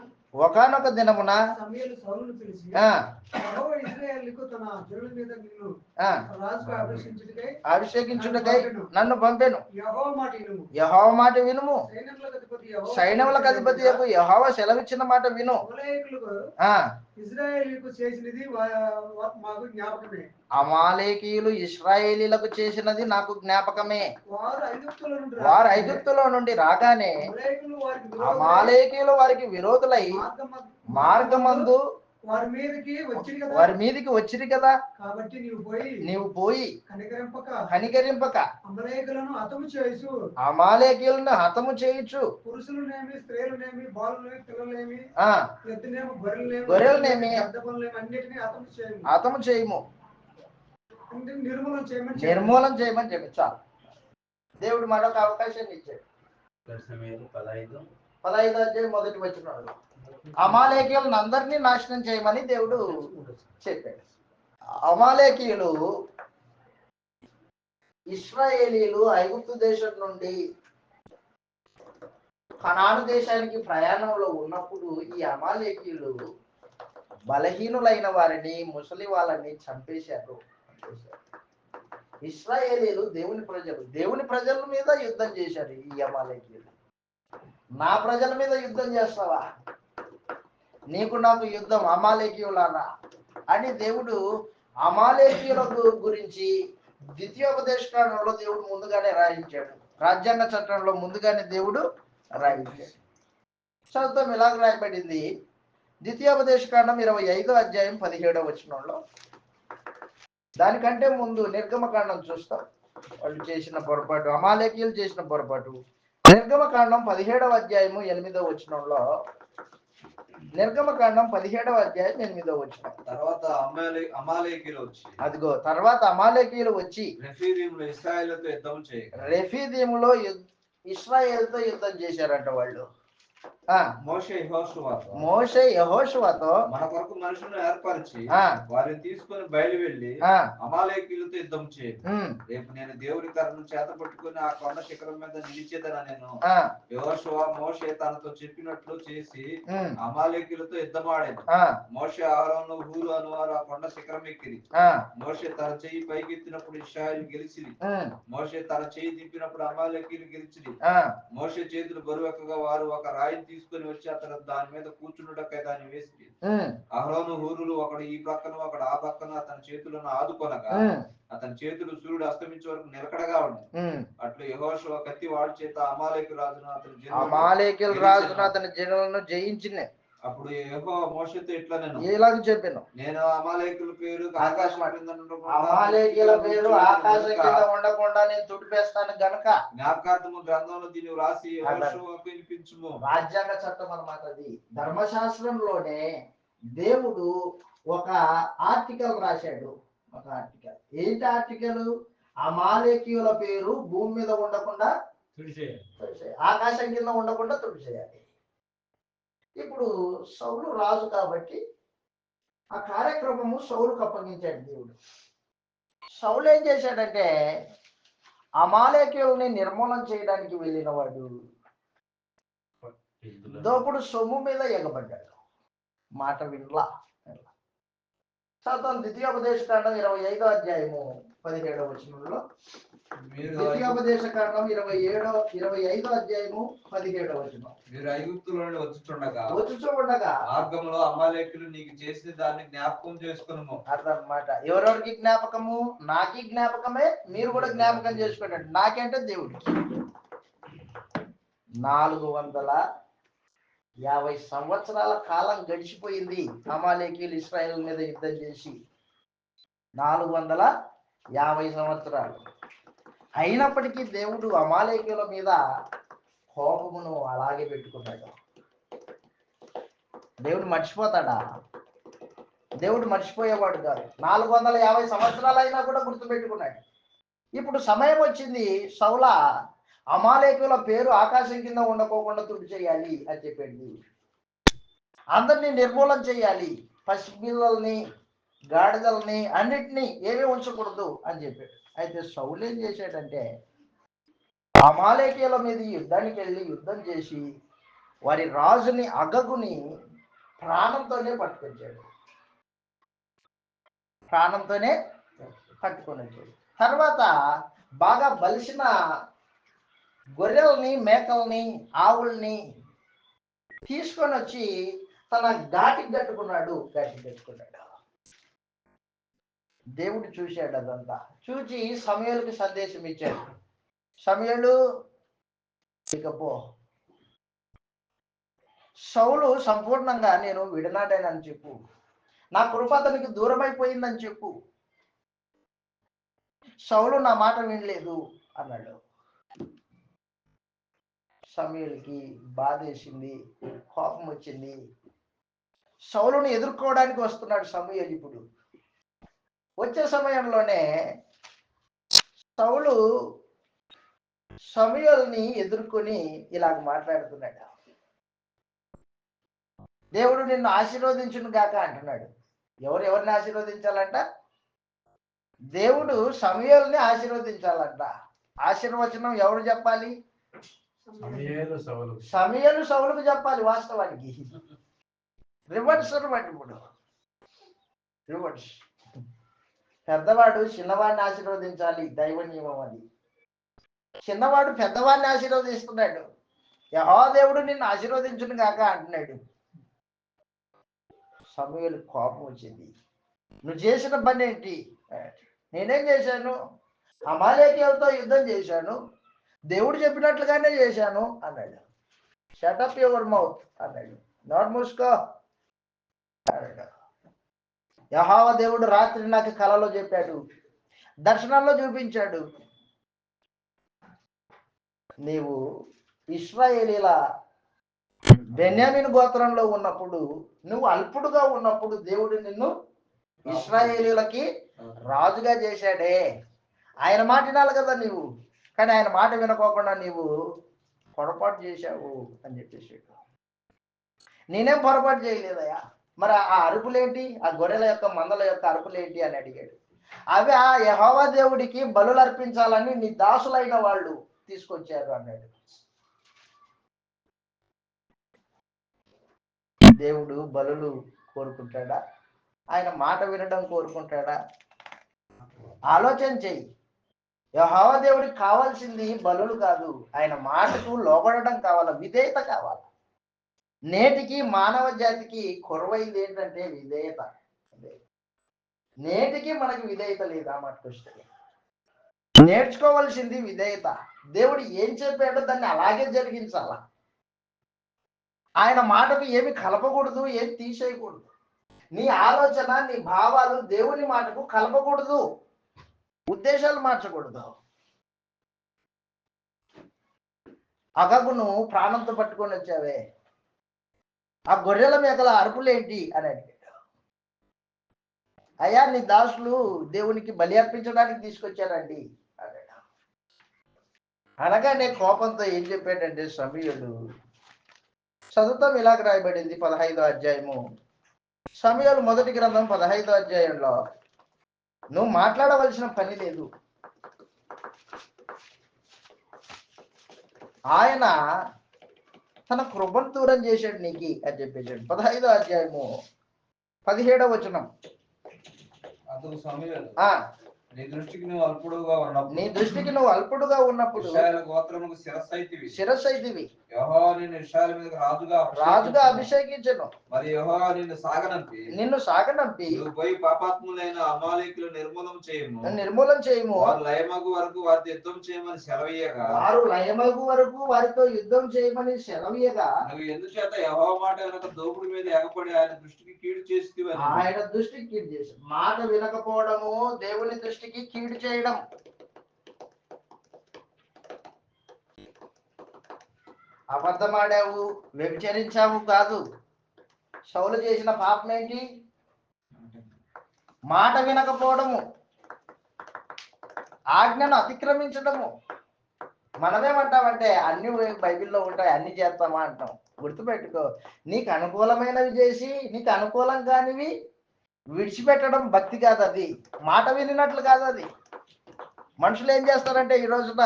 ఒకానొక దినమున సమూయేలు సౌలును పిలిచి, ఆ, యెహోవా ఇశ్రాయేలుకు తన జనుల మీద నిన్ను ఆ, రాజుగా అభిషేకించుటకై అభిషేకించుటకై నన్ను పంపెను. యెహోవా మాట వినుము. యెహోవా మాట వినుము. సైన్యములకు అధిపతి యెహోవా సైన్యములకు అధిపతియగు యెహోవా సెలవిచ్చిన మాట విను. అమలేకులకు ఆ, ఇశ్రాయేలీయులకు చేసినది మాకు జ్ఞాపకమే. అమాలేకీయులు ఇశ్రాయేలీలకు చేసినది నాకు జ్ఞాపకమే. వారు ఐగుప్తులో నుండి రాగానే అమాలేకీయులు వారికి విరోధులై మార్గమందు వారి మీదికి వచ్చిరి కదా. కాబట్టి నీవు పోయి కనికరింపక అమలేకులను హతము చేయుచు, అమాలేకీయులను హతము చేయుచు, పురుషులనేమి స్త్రీలనేమి బాలునేమి పిల్లలేమి ఎద్దునేమి గొర్రెలనేమి అన్నిటినీ హతము చేయము, నిర్మూలన చేయమని చెప్పి చాలు. దేవుడు మరొక అవకాశాన్ని ఇచ్చాడు. 15 అధ్యాయం మొదటి వచనంలో అమాలేకీయులను అందరినీ నాశనం చేయమని దేవుడు చెప్పాడు. అమాలేకీయులు ఇశ్రాయేలీలు ఐగుప్తు దేశం నుండి కనాను దేశానికి ప్రయాణంలో ఉన్నప్పుడు ఈ అమాలేకీయులు బలహీనులైన వారిని, ముసలి వాళ్ళని చంపేశారు. ఇశ్రాయేలీలు దేవుని ప్రజల మీద యుద్ధం చేశారు. ఈ అమాలేకీయులు నా ప్రజల మీద యుద్ధం చేస్తావా, నీకు నాకు యుద్ధం అమాలేకీయులారా అని దేవుడు అమాలేకీయుల గురించి ద్వితీయోపదేశకాండంలో దేవుడు ముందుగానే రాయించాడు. రాజ్యాంగ చట్టంలో ముందుగానే దేవుడు రాయించాడు. చదువుతాం, ఇలాగ రాయబడింది. ద్వితీయోపదేశకాండం 25వ అధ్యాయం 17వ వచనంలో. దానికంటే ముందు నిర్గమకాండం చూస్తాం. వాళ్ళు చేసిన పొరపాటు, అమాలేకీయులు చేసిన పొరపాటు. నిర్గమకాండం 17వ అధ్యాయము 8వ వచనంలో, నిర్గమకాండం 17వ అధ్యాయం 8వ వచనం. తర్వాత అమాలేకీయులు వచ్చి, అదిగో తర్వాత అమాలేకీయులు వచ్చి రెఫీదీములో ఇశ్రాయేలుతో యుద్ధం చేయగా, రెఫీదీములో ఇశ్రాయేలుతో యుద్ధం చేశారంట వాళ్ళు. మోషే యెహోషువతో మన కొరకు మనుషులను ఏర్పరిచి వారిని తీసుకొని బయలు వెళ్ళి అమాలేకీయులతో యుద్ధం చేయండి. రేపు నేను దేవుడి కర్రను చేత పట్టుకుని ఆ కొండ శిఖరం మీద నిలిచేదన. నేను యెహోషువ మోషే తనతో చెప్పినట్లు చేసి అమాలేకీయులతో యుద్ధమాడాను. మోషే అహరోను హూరు అను వారు ఆ కొండ శిఖరం ఎక్కిరి. మోషే తన చెయ్యి పైకెత్తినప్పుడు ఇశ్రాయేలు గెలిచిరి. మోషే తన చెయ్యి దింపినప్పుడు అమాలేకీయులు గెలిచిరి. మోషే చేతులు బరువెక్కగా వారు ఒక రాయి తీసుకొని వచ్చి అతను దాని మీద కూర్చున్నటకై దాన్ని వేసి అహరోను హూరులు ఒకడు ఈ పక్కన ఒకడు ఆ పక్కన అతని చేతులను ఆదుకొనగా అతని చేతులు సూర్యుడు అస్తమించే వరకు నిలకడగా ఉన్నాయి. అట్లు యెహోషువ కత్తి వాడి చేత అమాలేకీయుల రాజును అతని జనులను జయించిన. అప్పుడు యెహోవా మోషేతో ఇట్లా ఇలాగ చెప్పాను, నేను అమాలేకీయుల పేరు ఆకాశం కింద ఉండకుండా నేను తుడిపేస్తాను గనక జ్ఞాపకార్థము గ్రంథంలో దీన్ని వ్రాసి యెహోషువకు వినిపించుము. రాజ్యాంగ చట్టం అన్నమాట అది. ధర్మశాస్త్రంలోనే దేవుడు ఒక ఆర్టికల్ రాశాడు. ఒక ఆర్టికల్. ఏంటి ఆర్టికల్? అమాలేకీయుల పేరు భూమి మీద ఉండకుండా ఆకాశం కింద ఉండకుండా తుడిచేయాలి. ఇప్పుడు సౌలు రాజు కాబట్టి ఆ కార్యక్రమము సౌలుకు అప్పగించాడు దేవుడు. సౌలు ఏం చేశాడంటే అమాలేకీయుల్ని నిర్మూలన చేయడానికి వెళ్ళిన వాడు దోపుడు సొమ్ము మీద ఎగబడ్డాడు. మాట వినలా. చదువు ద్వితీయోపదేశకాండం 25వ అధ్యాయము 17వ వచనంలో. ద్వితీయోపదేశకాండం 25వ అధ్యాయము 17వ వచనం. మీరు ఐగుప్తులో నుండి వచ్చుచుండగా మార్గంలో అమాలేకీయులు నీకు చేసిన దాన్ని జ్ఞాపకం చేసుకున్నాము. అట్లన్నమాట. ఎవరెవరికి జ్ఞాపకము? నాకి జ్ఞాపకమే, మీరు కూడా జ్ఞాపకం చేసుకోండి. నాకంటే దేవుడికి 450 సంవత్సరాల కాలం గడిచిపోయింది. అమాలేకీయులు ఇశ్రాయేలు మీద యుద్ధం చేసి 450 సంవత్సరాలు అయినప్పటికీ దేవుడు అమాలేకీయుల మీద కోపమును అలాగే పెట్టుకున్నాడు. దేవుడు మర్చిపోతాడా? దేవుడు మర్చిపోయేవాడు కాదు. 450 సంవత్సరాలు అయినా కూడా గుర్తుపెట్టుకున్నాడు. ఇప్పుడు సమయం వచ్చింది. సౌల అమాలేకీయుల పేరు ఆకాశం కింద ఉండకోకుండా తుడి చేయాలి అని చెప్పాడు. అందరినీ నిర్మూలన చేయాలి, పసిపిల్లల్ని గాడిదల్ని అన్నిటినీ ఏమీ ఉంచకూడదు అని చెప్పాడు. అయితే సౌలు ఏం చేశాడంటే అమాలేకీయుల మీద యుద్ధానికి వెళ్ళి యుద్ధం చేసి వారి రాజుని అగగుని ప్రాణంతోనే పట్టుకొచ్చాడు. ప్రాణంతోనే పట్టుకొని వచ్చాడు. తర్వాత బాగా బలిసిన గొర్రెల్ని, మేకల్ని, ఆవుల్ని తీసుకొని వచ్చి తన ఘాటికి కట్టుకున్నాడు. దేవుడు చూశాడు అదంతా. చూచి సమూయేలుకి సందేశం ఇచ్చాడు. సమూయేలు, ఇకపో, సౌలు సంపూర్ణంగా నేను విడనాడానని చెప్పు, నా కృప అతనికి దూరమైపోయిందని చెప్పు. సౌలు నా మాట వినలేదు అన్నాడు. సమూయేలుకి బాధేసింది, కోపం వచ్చింది. సౌలుని ఎదుర్కోవడానికి వస్తున్నాడు సమూయేలు. ఇప్పుడు వచ్చే సమయంలోనే సౌలు సమూయేలుని ఎదుర్కొని ఇలాగ మాట్లాడుతున్నాడు. దేవుడు నిన్ను ఆశీర్వదించును గాక అంటున్నాడు. ఎవరిని ఆశీర్వదించాలంట? దేవుడు సమూయేలుని ఆశీర్వదించాలంట. ఆశీర్వచనం ఎవరు చెప్పాలి? సమూయేలు సౌలుకు చెప్పాలి. వాస్తవానికి రివర్స్ అనమాట. ఇప్పుడు రివర్స్. పెద్దవాడు చిన్నవాడిని ఆశీర్వదించాలి, దైవ నియమం అది. చిన్నవాడు పెద్దవాడిని ఆశీర్వదిస్తున్నాడు. యెహోవా దేవుడు నిన్ను ఆశీర్వదించును గాక అంటున్నాడు. సమూయేలు కోపం వచ్చింది. నువ్వు చేసిన పని ఏంటి? నేనేం చేశాను? అమాలేకీయులతో యుద్ధం చేశాను, దేవుడు చెప్పినట్లుగానే చేశాను అన్నాడు. షటప్ యువర్ మౌత్ అన్నాడు. నోట్ మూసుకో అన్నాడు. యెహోవా దేవుడు రాత్రి నాకు కలలో చెప్పాడు, దర్శనంలో చూపించాడు. నీవు ఇశ్రాయేలీల బెన్యామీను గోత్రంలో ఉన్నప్పుడు, నువ్వు అల్పుడుగా ఉన్నప్పుడు దేవుడు నిన్ను ఇశ్రాయేలీలకి రాజుగా చేశాడే. ఆయన మాట వినాలి కదా నీవు, కానీ ఆయన మాట వినుకోకుండా నీవు పొరపాటు చేశావు అని చెప్పేసి. నేనేం పొరపాటు చేయలేదయా. మరి ఆ అరుపులేంటి? ఆ గొర్రెల యొక్క మందల యొక్క అరుపులేంటి అని అడిగాడు. అవి ఆ యెహోవా దేవుడికి బలులు అర్పించాలని నీ దాసులైన వాళ్ళు తీసుకొచ్చారు అన్నాడు. దేవుడు బలులు కోరుకుంటాడా? ఆయన మాట వినడం కోరుకుంటాడా? ఆలోచన చెయ్యి. యెహోవా దేవుడికి కావాల్సింది బలులు కాదు, ఆయన మాటకు లోబడడం కావాల, విధేయత కావాలి. నేటికి మానవ జాతికి కొరవైంది ఏంటంటే విధేయత. నేటికి మనకి విధేయత లేదు. ఆ మాటకు వస్తే నేర్చుకోవాల్సింది విధేయత. దేవుడు ఏం చెప్పాడో దాన్ని అలాగే జరిగించాల. ఆయన మాటకు ఏమి కలపకూడదు, ఏమి తీసేయకూడదు. నీ ఆలోచన, నీ భావాలు దేవుని మాటకు కలపకూడదు, ఉద్దేశాలు మార్చకూడదు. అగగును ప్రాణంతో పట్టుకొని వచ్చావే, ఆ గొర్రెల మేకల అరుపులేంటి అని అడిగాడు. అయ్యా నీ దాసులు దేవునికి బలి అర్పించడానికి తీసుకొచ్చారండి అన్నాడు. అనగానే కోపంతో ఏం చెప్పాడంటే సమూయేలు, చదువుతాం. ఇలాగ రాయబడింది 15వ అధ్యాయము, సమూయేలు మొదటి గ్రంథం 15వ అధ్యాయంలో. నువ్వు మాట్లాడవలసిన పని లేదు, ఆయన తన కృపను దూరం చేశాడు నీకు అని చెప్పేశాడు. 15వ అధ్యాయము 17వ వచనం. అతడు సమూయేలు, నీ దృష్టికి నువ్వు అల్పుడుగా ఉన్నప్పుడు గోత్రముకు శిరస్సైతివి. యెహోవా నిన్ను ఇశ్రాయేలు మీదకి రాజుగా అభిషేకించెను. మరి యెహోవా నిన్ను సాగనంపి నువ్వు పోయి పాపాత్ములైన అమాలేకులు నిర్మూలం చేయము. వారు లయమగు వరకు వారితో యుద్ధం చేయమని నువ్వు ఎందుచేత యెహోవా మాట వినక దోపుడు మీద ఎగపడి ఆయన దృష్టికి కీడు చేసి మాట వినకపోవడము దేవుని దృష్టికి కీడు చేయడం. అబద్ధమాడావు, వ్యభిచరించావు కాదు. సౌలు చేసిన పాపం ఏంటి? మాట వినకపోవడము, ఆజ్ఞను అతిక్రమించడము. మనమేమంటామంటే అన్ని బైబిల్లో ఉంటాయి, అన్ని చేస్తామా అంటాం. గుర్తుపెట్టుకో, నీకు అనుకూలమైనవి చేసి నీకు అనుకూలం కానివి విడిచిపెట్టడం భక్తి కాదు. అది మాట వినినట్లు కాదు. అది మనుషులు ఏం చేస్తారంటే ఈ రోజున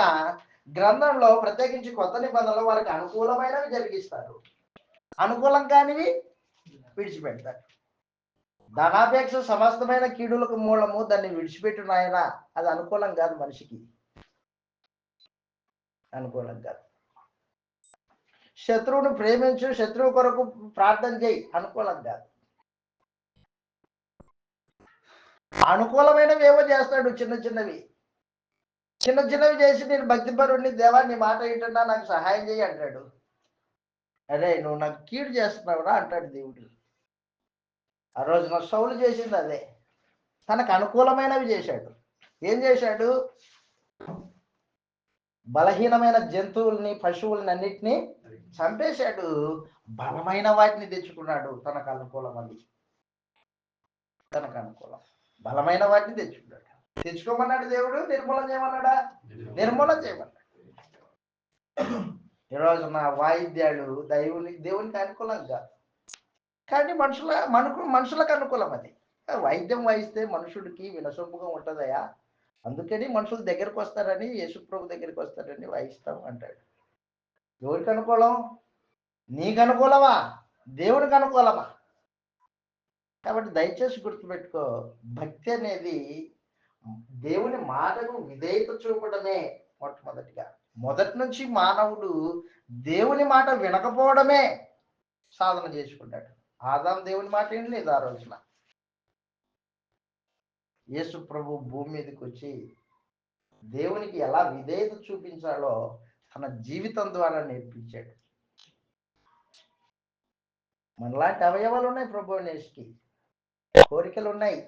గ్రంథంలో ప్రత్యేకించి కొత్త నిబంధనలు వారికి అనుకూలమైనవి జరిగిస్తారు, అనుకూలం కానివి విడిచిపెడతారు. ధనాపేక్ష సమస్తమైన కీడులకు మూలము, దాన్ని విడిచిపెట్టిన ఆయన అది అనుకూలం కాదు, మనిషికి అనుకూలం కాదు. శత్రువును ప్రేమించు, శత్రువు కొరకు ప్రార్థన చేయి, అనుకూలం కాదు. అనుకూలమైనవి ఏవో చేస్తాడు, చిన్న చిన్నవి చేసి నేను భక్తిపరుడిని, దేవా నీ మాట ఏంటన్నా నాకు సహాయం చేయి అంటాడు. అరే నువ్వు నాకు కీడు చేస్తున్నావురా అంటాడు దేవుడు. ఆ రోజున సౌలు చేసింది అదే, తనకు అనుకూలమైనవి చేశాడు. ఏం చేశాడు? బలహీనమైన జంతువుల్ని, పశువుల్ని అన్నిటినీ చంపేశాడు, బలమైన వాటిని తెచ్చుకున్నాడు. తనకు అనుకూలం, అది తనకు అనుకూలం, బలమైన వాటిని తెచ్చుకున్నాడు. తెచ్చుకోమన్నాడు దేవుడు, నిర్మూలన చేయమన్నాడా? నిర్మూలన చేయమన్నాడు. ఈరోజు నా వాయిద్యాలు దేవునికి అనుకూలం కాదు, కానీ మనుషులకు అనుకూలం. అది వాయిద్యం వాయిస్తే మనుషుడికి వినసొంపుగా ఉంటుందయా, అందుకని మనుషుల దగ్గరికి వస్తారని, యేసుప్రభు దగ్గరికి వస్తారని వాయిస్తాం అంటాడు. ఎవరికి అనుకూలం? నీకు అనుకూలమా? దేవునికి అనుకూలమా? కాబట్టి దయచేసి గుర్తుపెట్టుకో, భక్తి అనేది దేవుని మాటకు విధేయత చూపడమే. మొదటి నుంచి మానవుడు దేవుని మాట వినకపోవడమే సాధన చేసుకుంటాడు. ఆదాం దేవుని మాట ఏం లేదు. ఆ రోజున యేసు ప్రభు భూమి మీదకి వచ్చి దేవునికి ఎలా విధేయత చూపించాలో తన జీవితం ద్వారా నేర్పించాడు. మనలాంటి అవయవాలు ఉన్నాయి ప్రభు నేష్కి, కోరికలు ఉన్నాయి,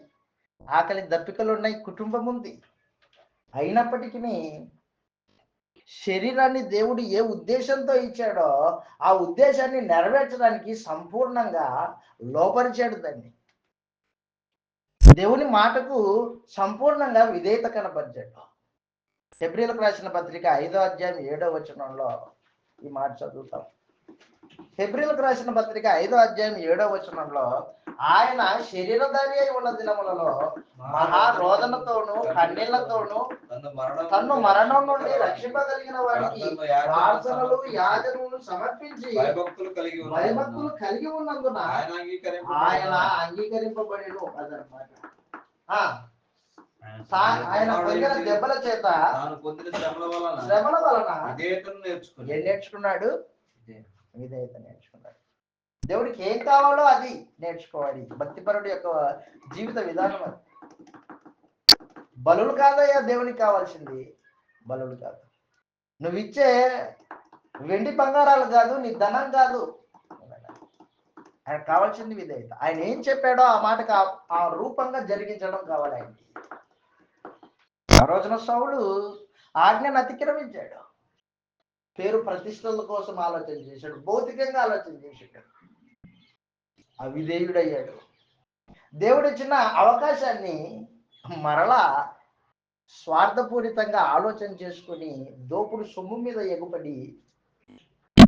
ఆకలి దప్పికలు ఉన్నాయి, కుటుంబం ఉంది. అయినప్పటికీ శరీరాన్ని దేవుడు ఏ ఉద్దేశంతో ఇచ్చాడో ఆ ఉద్దేశాన్ని నెరవేర్చడానికి సంపూర్ణంగా లోపరిచాడు. దాన్ని దేవుని మాటకు సంపూర్ణంగా విధేయత కనపరిచాడు. హెబ్రీలకు రాసిన పత్రిక 5వ అధ్యాయం 7వ వచనంలో ఈ మాట చదువుతాం. హెబ్రీలకు రాసిన పత్రిక 5వ అధ్యాయం 7వ వచనంలో, ఆయన శరీరధారి అయి ఉన్న దినములలో మహారోదనతోనూ కన్నీళ్లతోనూ తన్ను మరణం నుండి రక్షింపగలిగిన వారికి ప్రార్థనలు యాజనలు సమర్పించి భయభక్తులు కలిగి ఉన్నందున ఆయన అంగీకరింపబడెను. అదనమాట. ఆయన పొందిన దెబ్బల చేత, శ్రమల వలన ఏం నేర్చుకున్నాడు? విధేయత నేర్చుకున్నాడు. దేవుడికి ఏం కావాలో అది నేర్చుకోవాలి. భక్తిపరుడు యొక్క జీవిత విధానం అది. బలులు కాదయ్యా దేవునికి కావాల్సింది, బలులు కాదు. నువ్వు ఇచ్చే వెండి బంగారాలు కాదు, నీ ధనం కాదు. ఆయనకు కావాల్సింది విధేయత. ఆయన ఏం చెప్పాడో ఆ మాటకు ఆ రూపంగా జరిగించడం కావాలి ఆయనకి. ఆ రోజున సౌలు ఆజ్ఞను అతిక్రమించాడు. పేరు ప్రతిష్టల కోసం ఆలోచన చేశాడు, భౌతికంగా ఆలోచన చేశాడు, అవిధేయుడయ్యాడు. దేవుడిచ్చిన అవకాశాన్ని మరలా స్వార్థపూరితంగా ఆలోచన చేసుకుని దోపుడు సొమ్ము మీద ఎగుపడి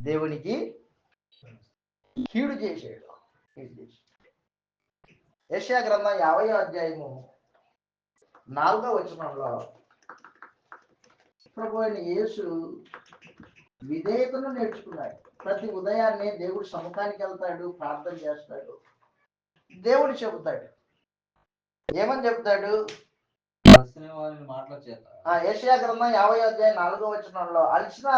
దేవునికి కీడు చేశాడు. యెషయా గ్రంథం 50వ అధ్యాయము 4వ వచనంలో ప్రభు అయిన యేసు విధేయతను నేర్చుకున్నాడు. ప్రతి ఉదయాన్నే దేవుడు సముఖానికి వెళ్తాడు, ప్రార్థన చేస్తాడు. దేవుడు చెబుతాడు, ఏమని చెప్తాడు? యెషయా గ్రంథం 50వ అధ్యాయం 4వ వచనంలో, అలసిన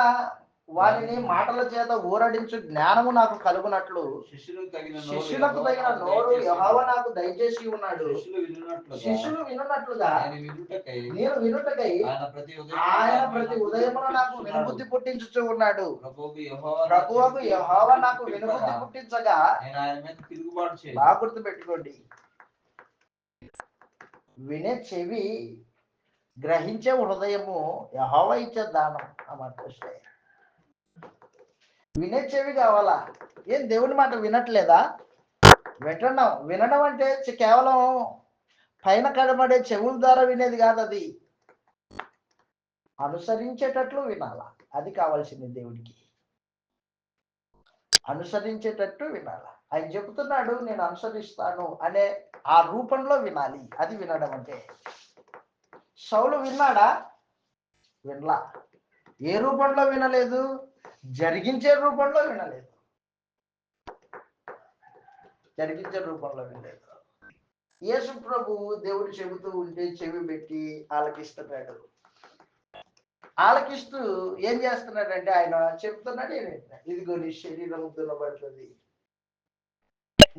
వారిని మాటల చేత ఊరడించు జ్ఞానము నాకు కలుగునట్లు శిష్యులకు తగిన నోరు యెహోవా నాకు దయచేసి ఉన్నాడు. శిష్యులు వినున్నట్లుగా నేను వినుటకై ఆయన ప్రతి ఉదయమున నాకు వినుబుద్ధి పుట్టించుచూ ఉన్నాడు. ప్రభువుకు యెహోవా నాకు వినుబుద్ధి పుట్టించగా, బాగా గుర్తు పెట్టుకోండి, వినే చెవి, గ్రహించే హృదయము యెహోవా ఇచ్చే దానం. ఆ మాట వస్తే వినే చెవి కావాలా? ఏం దేవుని మాట వినట్లేదా? వినడం అంటే కేవలం పైన కనబడే చెవుల ద్వారా వినేది కాదు, అది అనుసరించేటట్లు వినాలా. అది కావాల్సింది దేవుడికి, అనుసరించేటట్టు వినాలా. ఆయన చెబుతున్నాడు నేను అనుసరిస్తాను అనే ఆ రూపంలో వినాలి. అది వినడం అంటే. సౌలు విన్నాడా? వినలా. ఏ రూపంలో వినలేదు? జరిగించే రూపంలో వినలేదు. జరిగించే రూపంలో వినలేదు. యేసు ప్రభువు దేవుడు చెబుతూ ఉంటే చెవి పెట్టి ఆలకిస్తున్నాడు. ఆలకిస్తూ ఏం చేస్తున్నాడంటే ఆయన చెప్తున్నాడు, ఇదిగో నీ శరీరం దున్నబడుతుంది,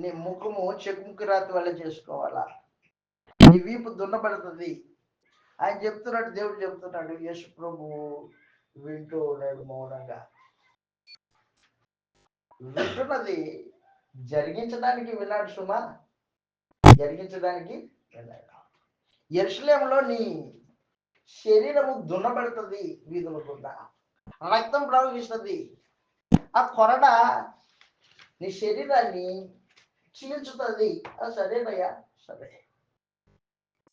నీ ముఖము చెక్కుముక్కు రాతి వల్ల చేసుకోవాలా, నీ వీపు దున్నబడుతుంది ఆయన చెప్తున్నాడు. దేవుడు చెప్తున్నాడు. యేసు ప్రభువు వింటూ ఉన్నాడు మౌనంగా. వింటున్నది జరిగించడానికి విన్నాడు సుమా, జరిగించడానికి విన్నాడు. యెరూషలేములో నీ శరీరము దున్నబడుతుంది, వీధుల గుండా రక్తం ప్రవహిస్తుంది, ఆ కొరడ నీ శరీరాన్ని చీల్చుతుంది. సరేనయ్యా, సరే.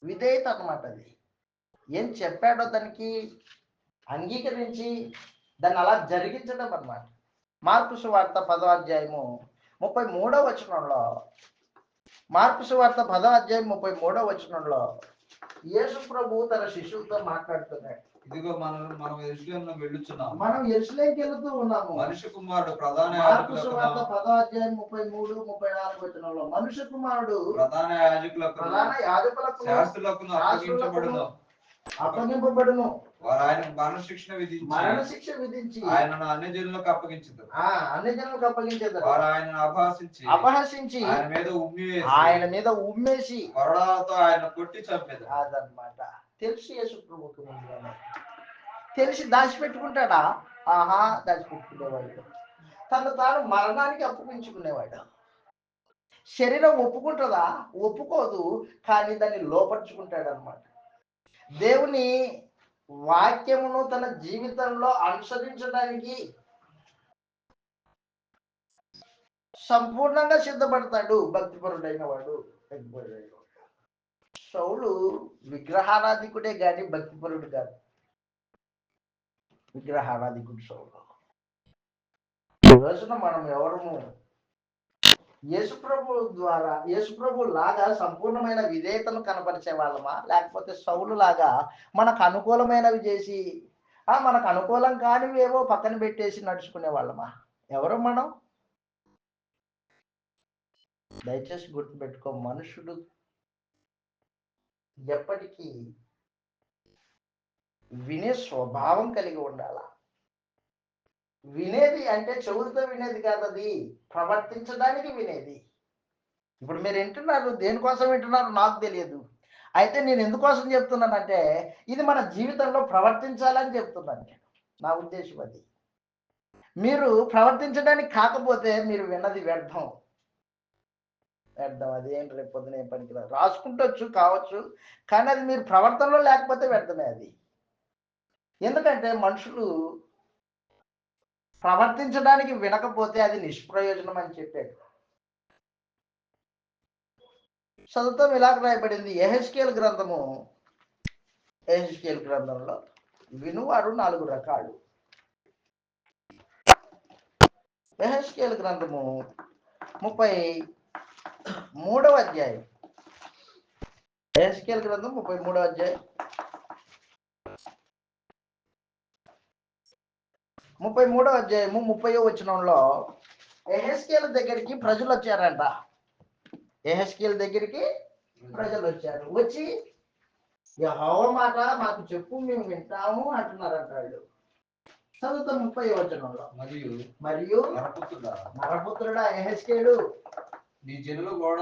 విధేయత అన్నమాట. అది ఏం చెప్పాడో దానికి అంగీకరించి దాన్ని అలా జరిగించడం అన్నమాట. మార్కు సువార్త 10వ అధ్యాయము 33వ వచనంలో, మార్కు సువార్త 10వ అధ్యాయం 33వ వచనంలో యేసు ప్రభువు తన శిష్యులతో మాట్లాడుతున్నాడు. ఇదిగో మనం యెరూషలేమునకు వెళ్ళుచున్నాము, మనం యెరూషలేముకి వెళుతూ ఉన్నాము. మనుష్య కుమారుడు ప్రధాన మార్కు సువార్త 10వ అధ్యాయం 33, 34 వచనంలో మనుష్య కుమారుడు ప్రధాన యాజకులకు శాస్త్రులకు అప్పగింపబడును, వారు ఆయనకు మరణ శిక్ష విధించి ఆయనను అన్యజనులకు అప్పగించెదరు. వారు ఆయనను అపహసించి ఆయన మీద ఉమ్మేసి కొరడాలతో ఆయన కొట్టి చంపేది. అదనమాట. తెలిసి యేసు ప్రభువుకు ముందుగానే తెలిసి దాచిపెట్టుకుంటాడా? ఆహా, దాచిపెట్టుకునేవాడు. తను తాను మరణానికి అప్పగించుకునేవాడు. శరీరం ఒప్పుకుంటుందా? ఒప్పుకోదు. కానీ దాన్ని లోపరుచుకుంటాడు అనమాట. దేవుని వాక్యమును తన జీవితంలో అనుసరించడానికి సంపూర్ణంగా సిద్ధపడతాడు భక్తిపరుడైన వాడు. సౌలు విగ్రహారాధికుడే గాని భక్తిపరుడు కాదు. విగ్రహారాధికుడు సౌలు. ఈ రోజున మనం ఎవరము యేసుప్రభు ద్వారా, యేసుప్రభు లాగా సంపూర్ణమైన విధేయతను కనపరిచే వాళ్ళమా, లేకపోతే సౌలు లాగా మనకు అనుకూలమైనవి చేసి మనకు అనుకూలం కానివి ఏవో పక్కన పెట్టేసి నడుచుకునే వాళ్ళమా? ఎవరు మనం? దయచేసి గుర్తుపెట్టుకో, మనుషుడు ఎప్పటికీ వినే స్వభావం కలిగి ఉండాలా. వినేది అంటే చెవులతో వినేది కాదు, అది ప్రవర్తించడానికి వినేది. ఇప్పుడు మీరు వింటున్నారు, దేనికోసం వింటున్నారు నాకు తెలియదు. అయితే నేను ఎందుకోసం చెప్తున్నానంటే ఇది మన జీవితంలో ప్రవర్తించాలని చెప్తున్నాను నేను. నా ఉద్దేశం అది. మీరు ప్రవర్తించడానికి కాకపోతే మీరు విన్నది వ్యర్థం. అది ఏంటి, రేపు పొద్దున ఏం పనికిరాదు. రాసుకుంటొచ్చు కావచ్చు, కానీ అది మీరు ప్రవర్తనలో లేకపోతే వ్యర్థమే అది. ఎందుకంటే మనుషులు ప్రవర్తించడానికి వినకపోతే అది నిష్ప్రయోజనం అని చెప్పాడు. చదువుతాం, ఇలాగ రాయబడింది యెహెజ్కేలు గ్రంథంలో వినువారు 4 రకాలు. యెహెజ్కేలు గ్రంథము 33వ అధ్యాయం. యెహెజ్కేలు గ్రంథం 33వ అధ్యాయం 33వ అధ్యాయము 30వ వచనంలో యెహెజ్కేలు దగ్గరికి ప్రజలు వచ్చారంట. యెహెజ్కేలు దగ్గరికి ప్రజలు వచ్చారు. వచ్చి యెహోవా మాట మాకు చెప్పు, మేము వింటాము అంటున్నారంట వాళ్ళు. చదువుతాం 30వ వచనంలో, మరియు నరపుత్రుడా యెహెజ్కేలు, నీ జనులు గోడ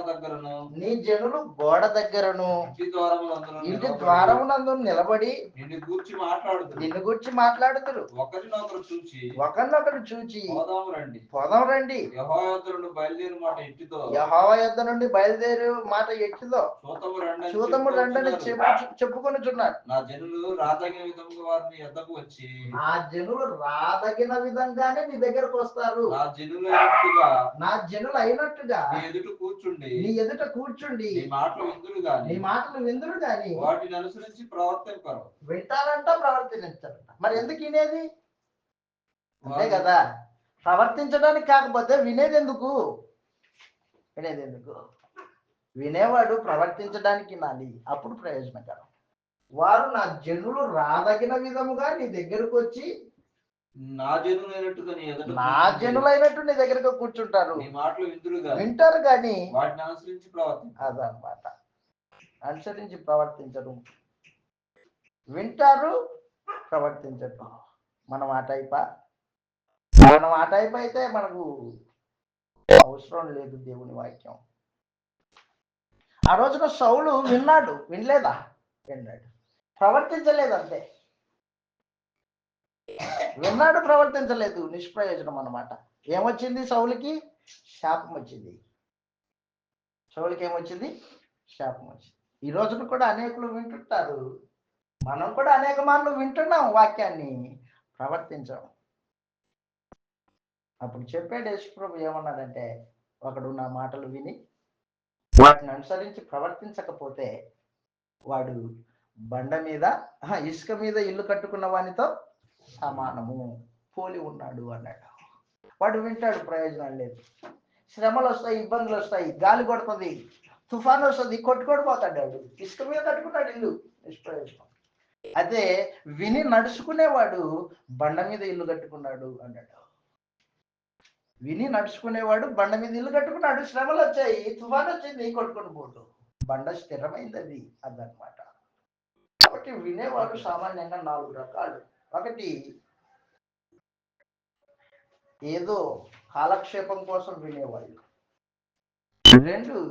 దగ్గరను ఇంటి ద్వారమునందు నిలబడి నిన్ను గూర్చి మాట్లాడుతురు. ఒకరినొకరు చూచి పోదాం రండి, యెహోవా యొద్ద నుండి బయలుదేరు మాట ఎట్టిదో చూతము రండని చెప్పుకొనుచున్నారు. నా జనులు రాదగిన విధంగానే నీ దగ్గరకు వస్తారు. నా జనులు అయినట్టుగా నీ ఎదుట కూర్చుండి నీ మాటలు విందురు గాని వాటిని అనుసరించి ప్రవర్తింపరు. వింటారంట, ప్రవర్తించారంట. మరి ఎందుకు వినేది? అంతే కదా. ప్రవర్తించడానికి కాకపోతే వినేది ఎందుకు? వినేవాడు ప్రవర్తించడానికి వినాలి, అప్పుడు ప్రయోజనకరం. వారు నా జనులు రాదగిన విధముగా నీ దగ్గరకు వచ్చి నా జనులైనట్టుగా నీ ఎదుట నా జనులైనట్టు నీ దగ్గరగా కూర్చుంటారు, నీ మాటలు వింటారు కానీ వాటిని అనుసరించి ప్రవర్తించరు. అదనమాట, అనుసరించి ప్రవర్తించరు. వింటారు, ప్రవర్తించరు. మనం ఆ టైపా? మనం ఆ టైప్ అయితే మనకు అవసరం లేదు దేవుని వాక్యం. ఆ రోజున సౌలు విన్నాడు, వినలేదా? విన్నాడు, ప్రవర్తించలేదు అంతే. విన్నాడు, ప్రవర్తించలేదు, నిష్ప్రయోజనం అన్నమాట. ఏమొచ్చింది సౌలుకి? శాపం వచ్చింది. సౌలుకి ఏమొచ్చింది? శాపం వచ్చింది. ఈ రోజున కూడా అనేకులు వింటుంటారు, మనం కూడా అనేక మార్లు వింటున్నాం వాక్యాన్ని, ప్రవర్తించాం. అప్పుడు చెప్పాడు యేసుప్రభు ఏమన్నాడంటే, ఒకడు నా మాటలు విని వాటిని అనుసరించి ప్రవర్తించకపోతే వాడు బండ మీద ఇసుక మీద ఇల్లు కట్టుకున్న వానితో సమానము, పోలి ఉన్నాడు అన్నాడు. వాడు వింటాడు, ప్రయోజనం లేదు. శ్రమలు వస్తాయి, ఇబ్బందులు వస్తాయి, గాలి కొడుతుంది, తుఫాను వస్తుంది, కొట్టుకోడిపోతాడు. వాడు ఇసుక మీద కట్టుకున్నాడు ఇల్లు, నిష్ప్రయోజనం. అదే విని నడుచుకునేవాడు బండ మీద ఇల్లు కట్టుకున్నాడు అన్నాడు. విని నడుచుకునేవాడు బండ మీద ఇల్లు కట్టుకున్నాడు, శ్రమలు వచ్చాయి, తుఫాను వచ్చింది, కొట్టుకొని పోటు, బండ స్థిరమైంది, అది అదనమాట. కాబట్టి వినేవాడు సామాన్యంగా 4 రకాలు. ఒకటి ఏదో కాలక్షేపం కోసం వినేవాళ్ళు. 2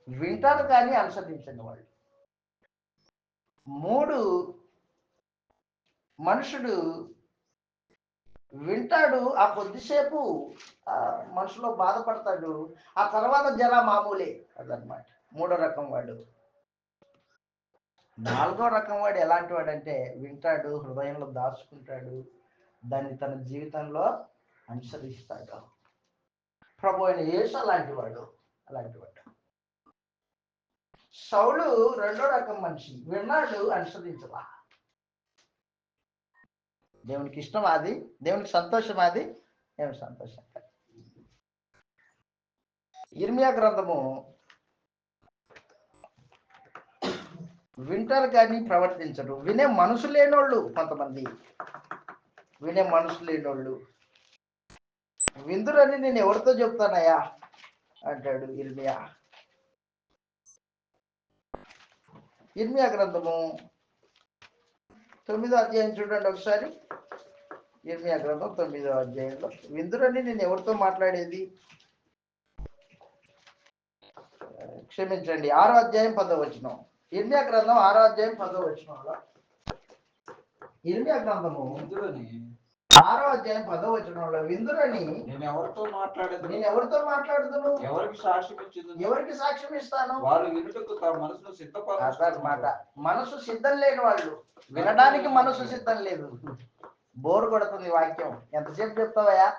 వింటారు కానీ అనుసరించని వాళ్ళు. 3 మనుషుడు వింటాడు, ఆ కొద్దిసేపు మనసులో బాధపడతాడు, ఆ తర్వాత జర మామూలే, అదనమాట. 3వ రకం వాడు. 4వ రకం వాడు ఎలాంటి వాడంటే వింటాడు, హృదయంలో దాచుకుంటాడు, దాన్ని తన జీవితంలో అనుసరిస్తాడు. ప్రభు అయిన యేసు అలాంటి వాడు. సౌలు 2వ రకం మనిషి, విన్నాడు, అనుసరించలా. దేవునికి ఇష్టం అది, దేవునికి సంతోషం అది, దేవునికి సంతోషం. ఇర్మియా గ్రంథము వింటారు కానీ ప్రవర్తించరు. వినే మనసు లేనోళ్ళు కొంతమంది, వినే మనసు లేనోళ్ళు. విందురని నేను ఎవరితో చెప్తానయ్యా అంటాడు ఇర్మియా. ఇర్మియా గ్రంథము 9వ అధ్యాయం చూడండి ఒకసారి. ఇర్మియా గ్రంథం 9వ అధ్యాయంలో విందురని నేను ఎవరితో మాట్లాడేది? క్షమించండి, 6వ అధ్యాయం 10వ వచనం. ఇర్మియా గ్రంథం 6వ అధ్యాయం 10వ వచనంలో, ఇర్మియా గ్రంథము 6వ అధ్యాయం 10వ వచనంలో విందురని నేను ఎవరితో మాట్లాడుతున్నాను, ఎవరికి సాక్ష్యం ఇస్తాను? వారు వినుటకు తమ మనసును సిద్ధపరచుకున్నమాట. మనసు సిద్ధం లేని వాళ్ళు, వినడానికి మనసు సిద్ధం లేదు. బోరు కొడుతుంది వాక్యం, ఎంతసేపు చెప్తావయ్యా?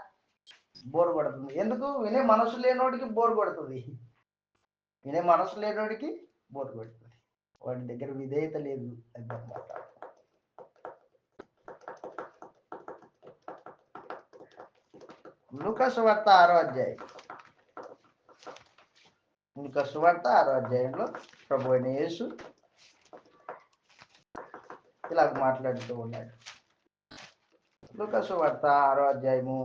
బోరు కొడుతుంది. ఎందుకు? వినే మనసు లేనోడికి బోరు కొడుతుంది. వినే మనసు లేనోడికి బోరు కొడుతుంది. వాడి దగ్గర విధేయత లేదు అన్నమాట. లూకా సువార్త 6వ అధ్యాయం. లూకా సువార్త 6వ అధ్యాయంలో ప్రభు అయిన యేసు ఇలాగ మాట్లాడుతూ ఉన్నాడు. లూకా సువార్త 6వ అధ్యాయము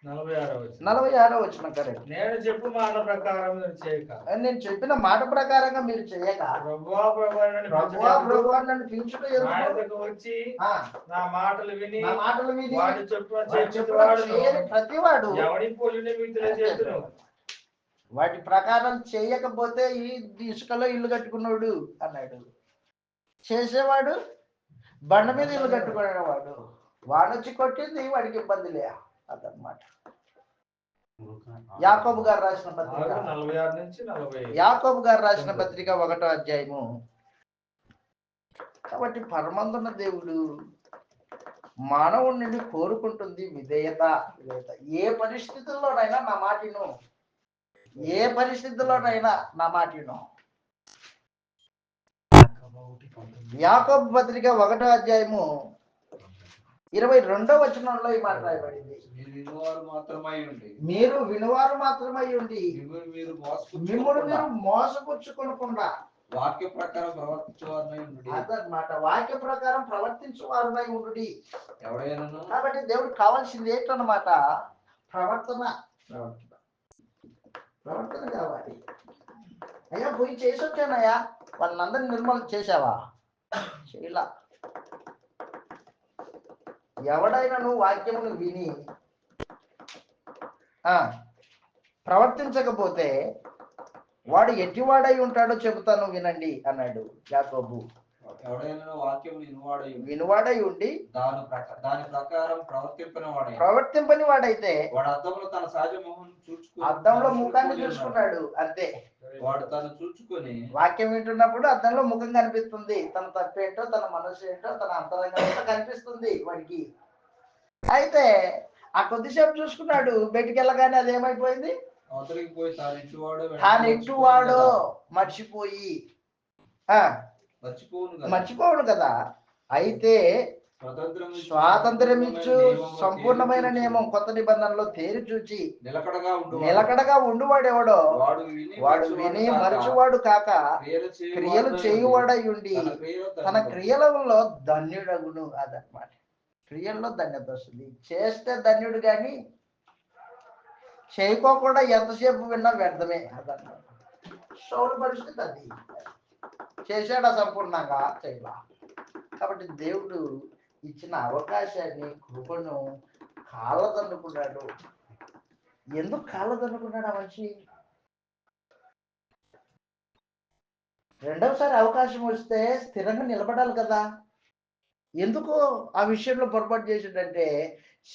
46వ వచనం. కరెక్ట్. నేను చెప్పు మాట ప్రకారం మీరు చేయక, నేను చెప్పిన మాట ప్రకారంగా మీరు చేయక, ప్రభువా నన్ను పిలుచుట వచ్చి నా మాటలు విని వాటి ప్రతివాడు ఎవడి పోలిన మీకు చేతులు వాటి ప్రకారం చేయకపోతే ఈ ఇసుకలో ఇల్లు కట్టుకున్నాడు అన్నాడు. చేసేవాడు బండ మీద ఇల్లు కట్టుకునేవాడు, వాడొచ్చి కొట్టింది వాడికి ఇబ్బంది లే అదనమాట. యాకోబు గారు రాసిన పత్రిక 46 నుంచి 40. యాకోబు గారు రాసిన పత్రిక 1వ అధ్యాయము. కాబట్టి పరమందున్న దేవుడు మానవుడి నుండి కోరుకుంటుంది విధేయత. ఏ పరిస్థితుల్లోనైనా నా మాటను, ఏ పరిస్థితుల్లోనైనా నా మాటను. యాకోబు పత్రిక 1వ అధ్యాయము 22వ వచనంలో ఈ మాట రాయబడింది. మీరు వినువారు మాత్రమై ఉండి మిమ్మల్ని మీరు మోసపుచ్చుకొనకుండా వాక్య ప్రకారం ప్రవర్తించేవారినై ఉండుడి. అదనమాట, వాక్య ప్రకారం ప్రవర్తించేవారినై ఉండుడి. ఎవడైనను కాబట్టి దేవుడికి కావాల్సింది ఏంటన్నమాట? ప్రవర్తన. ప్రవర్తన ప్రవర్తన కావాలి. అయ్యా పోయి చేసి వచ్చానయ్యా, వాళ్ళందరినీ నిర్మూలన చేసావా? చేయలా. ఎవడైనా నువ్వు వాక్యమును విని ప్రవర్తించకపోతే వాడు ఎట్టివాడై ఉంటాడో చెబుతాను వినండి అన్నాడు యాకోబు. ఎవడైనా వాక్యం వినువాడై ఉండి దాని ప్రకారం ప్రవర్తింపని వాడైతే వాడు అద్దంలో తన సహజ మొహం అద్దంలో ముఖాన్ని చూసుకున్నాడు అంతే. వాడు తను చూసుకుని వాక్యం వింటున్నప్పుడు అద్దంలో ముఖం కనిపిస్తుంది, తన తప్పేంటో, తన మనసు ఏంటో, తన అంతరంగం ఏంటో కనిపిస్తుంది వాడికి. అయితే ఆ కొద్దిసేపు చూసుకున్నాడు, బయటికి వెళ్ళగానే అదేమైపోయింది? తాను ఎట్టువాడో మర్చిపోయి మర్చిపోవును కదా. అయితే స్వాతంత్రం ఇచ్చు సంపూర్ణమైన నియమం కొత్త నిబంధనలో తేరి చూచి నిలకడగా ఉండువాడెవడో వాడు విని మరచువాడు కాక క్రియలు చేయువాడై ఉండి తన క్రియలలో ధన్యుడగును. అదనమాట, క్రియల్లో ధన్యత వస్తుంది. చేస్తే ధన్యుడు కానీ చేయకోకుండా ఎంతసేపు విన్నా వ్యర్థమే. అదనమాట సౌలు పరిస్థితి అది. చేశాడు అసంపూర్ణంగా, చేయలా. కాబట్టి దేవుడు ఇచ్చిన అవకాశాన్ని, కృపను కాళ్ళదన్నుకున్నాడు. ఎందుకు కాళ్ళదన్నుకున్నాడు ఆ మనిషి? రెండవసారి అవకాశం వస్తే స్థిరంగా నిలబడాలి కదా. ఎందుకు ఆ విషయంలో పొరపాటు చేసిందంటే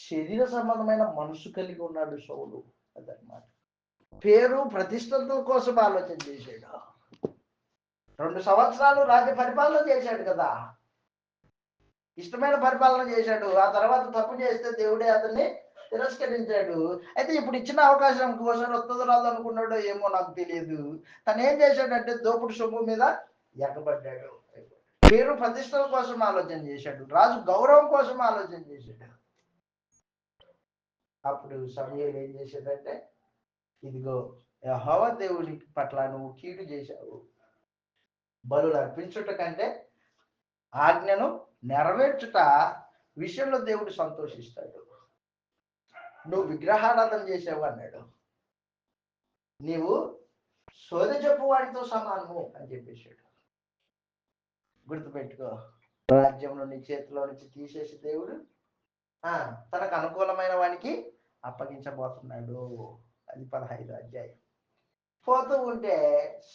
శరీర సంబంధమైన మనసు కలిగి ఉన్నాడు సౌలు. అదనమాట, పేరు ప్రతిష్టల కోసం ఆలోచన చేశాడు. 2 సంవత్సరాలు రాజ్య పరిపాలన చేశాడు కదా, ఇష్టమైన పరిపాలన చేశాడు. ఆ తర్వాత తప్పు చేస్తే దేవుడే అతన్ని తిరస్కరించాడు. అయితే ఇప్పుడు ఇచ్చిన అవకాశం ఇంకోసారి వస్తుందో రాదు అనుకున్నాడో ఏమో నాకు తెలియదు. తను ఏం చేశాడంటే దోపుడు సొమ్ము మీద ఎక్కబడ్డాడు. పేరు ప్రతిష్టల కోసం ఆలోచన చేశాడు, రాజు గౌరవం కోసం ఆలోచన చేశాడు. అప్పుడు సమూయేలు ఏం చేశాడంటే, ఇదిగో యెహోవా దేవుని పట్ల నువ్వు కీడు చేశావు, బలులు అర్పించుట కంటే ఆజ్ఞను నెరవేర్చుట విషయంలో దేవుడు సంతోషిస్తాడు. నువ్వు విగ్రహారాధన చేసావు అన్నాడు, నీవు సోదె చెప్పు వాడితో సమానము అని చెప్పేశాడు. గుర్తుపెట్టుకో, రాజ్యంలో నీ చేతిలో నుంచి తీసేసి దేవుడు తనకు అనుకూలమైన వానికి అప్పగించబోతున్నాడు. అది 15వ అధ్యాయం. పోతూ ఉంటే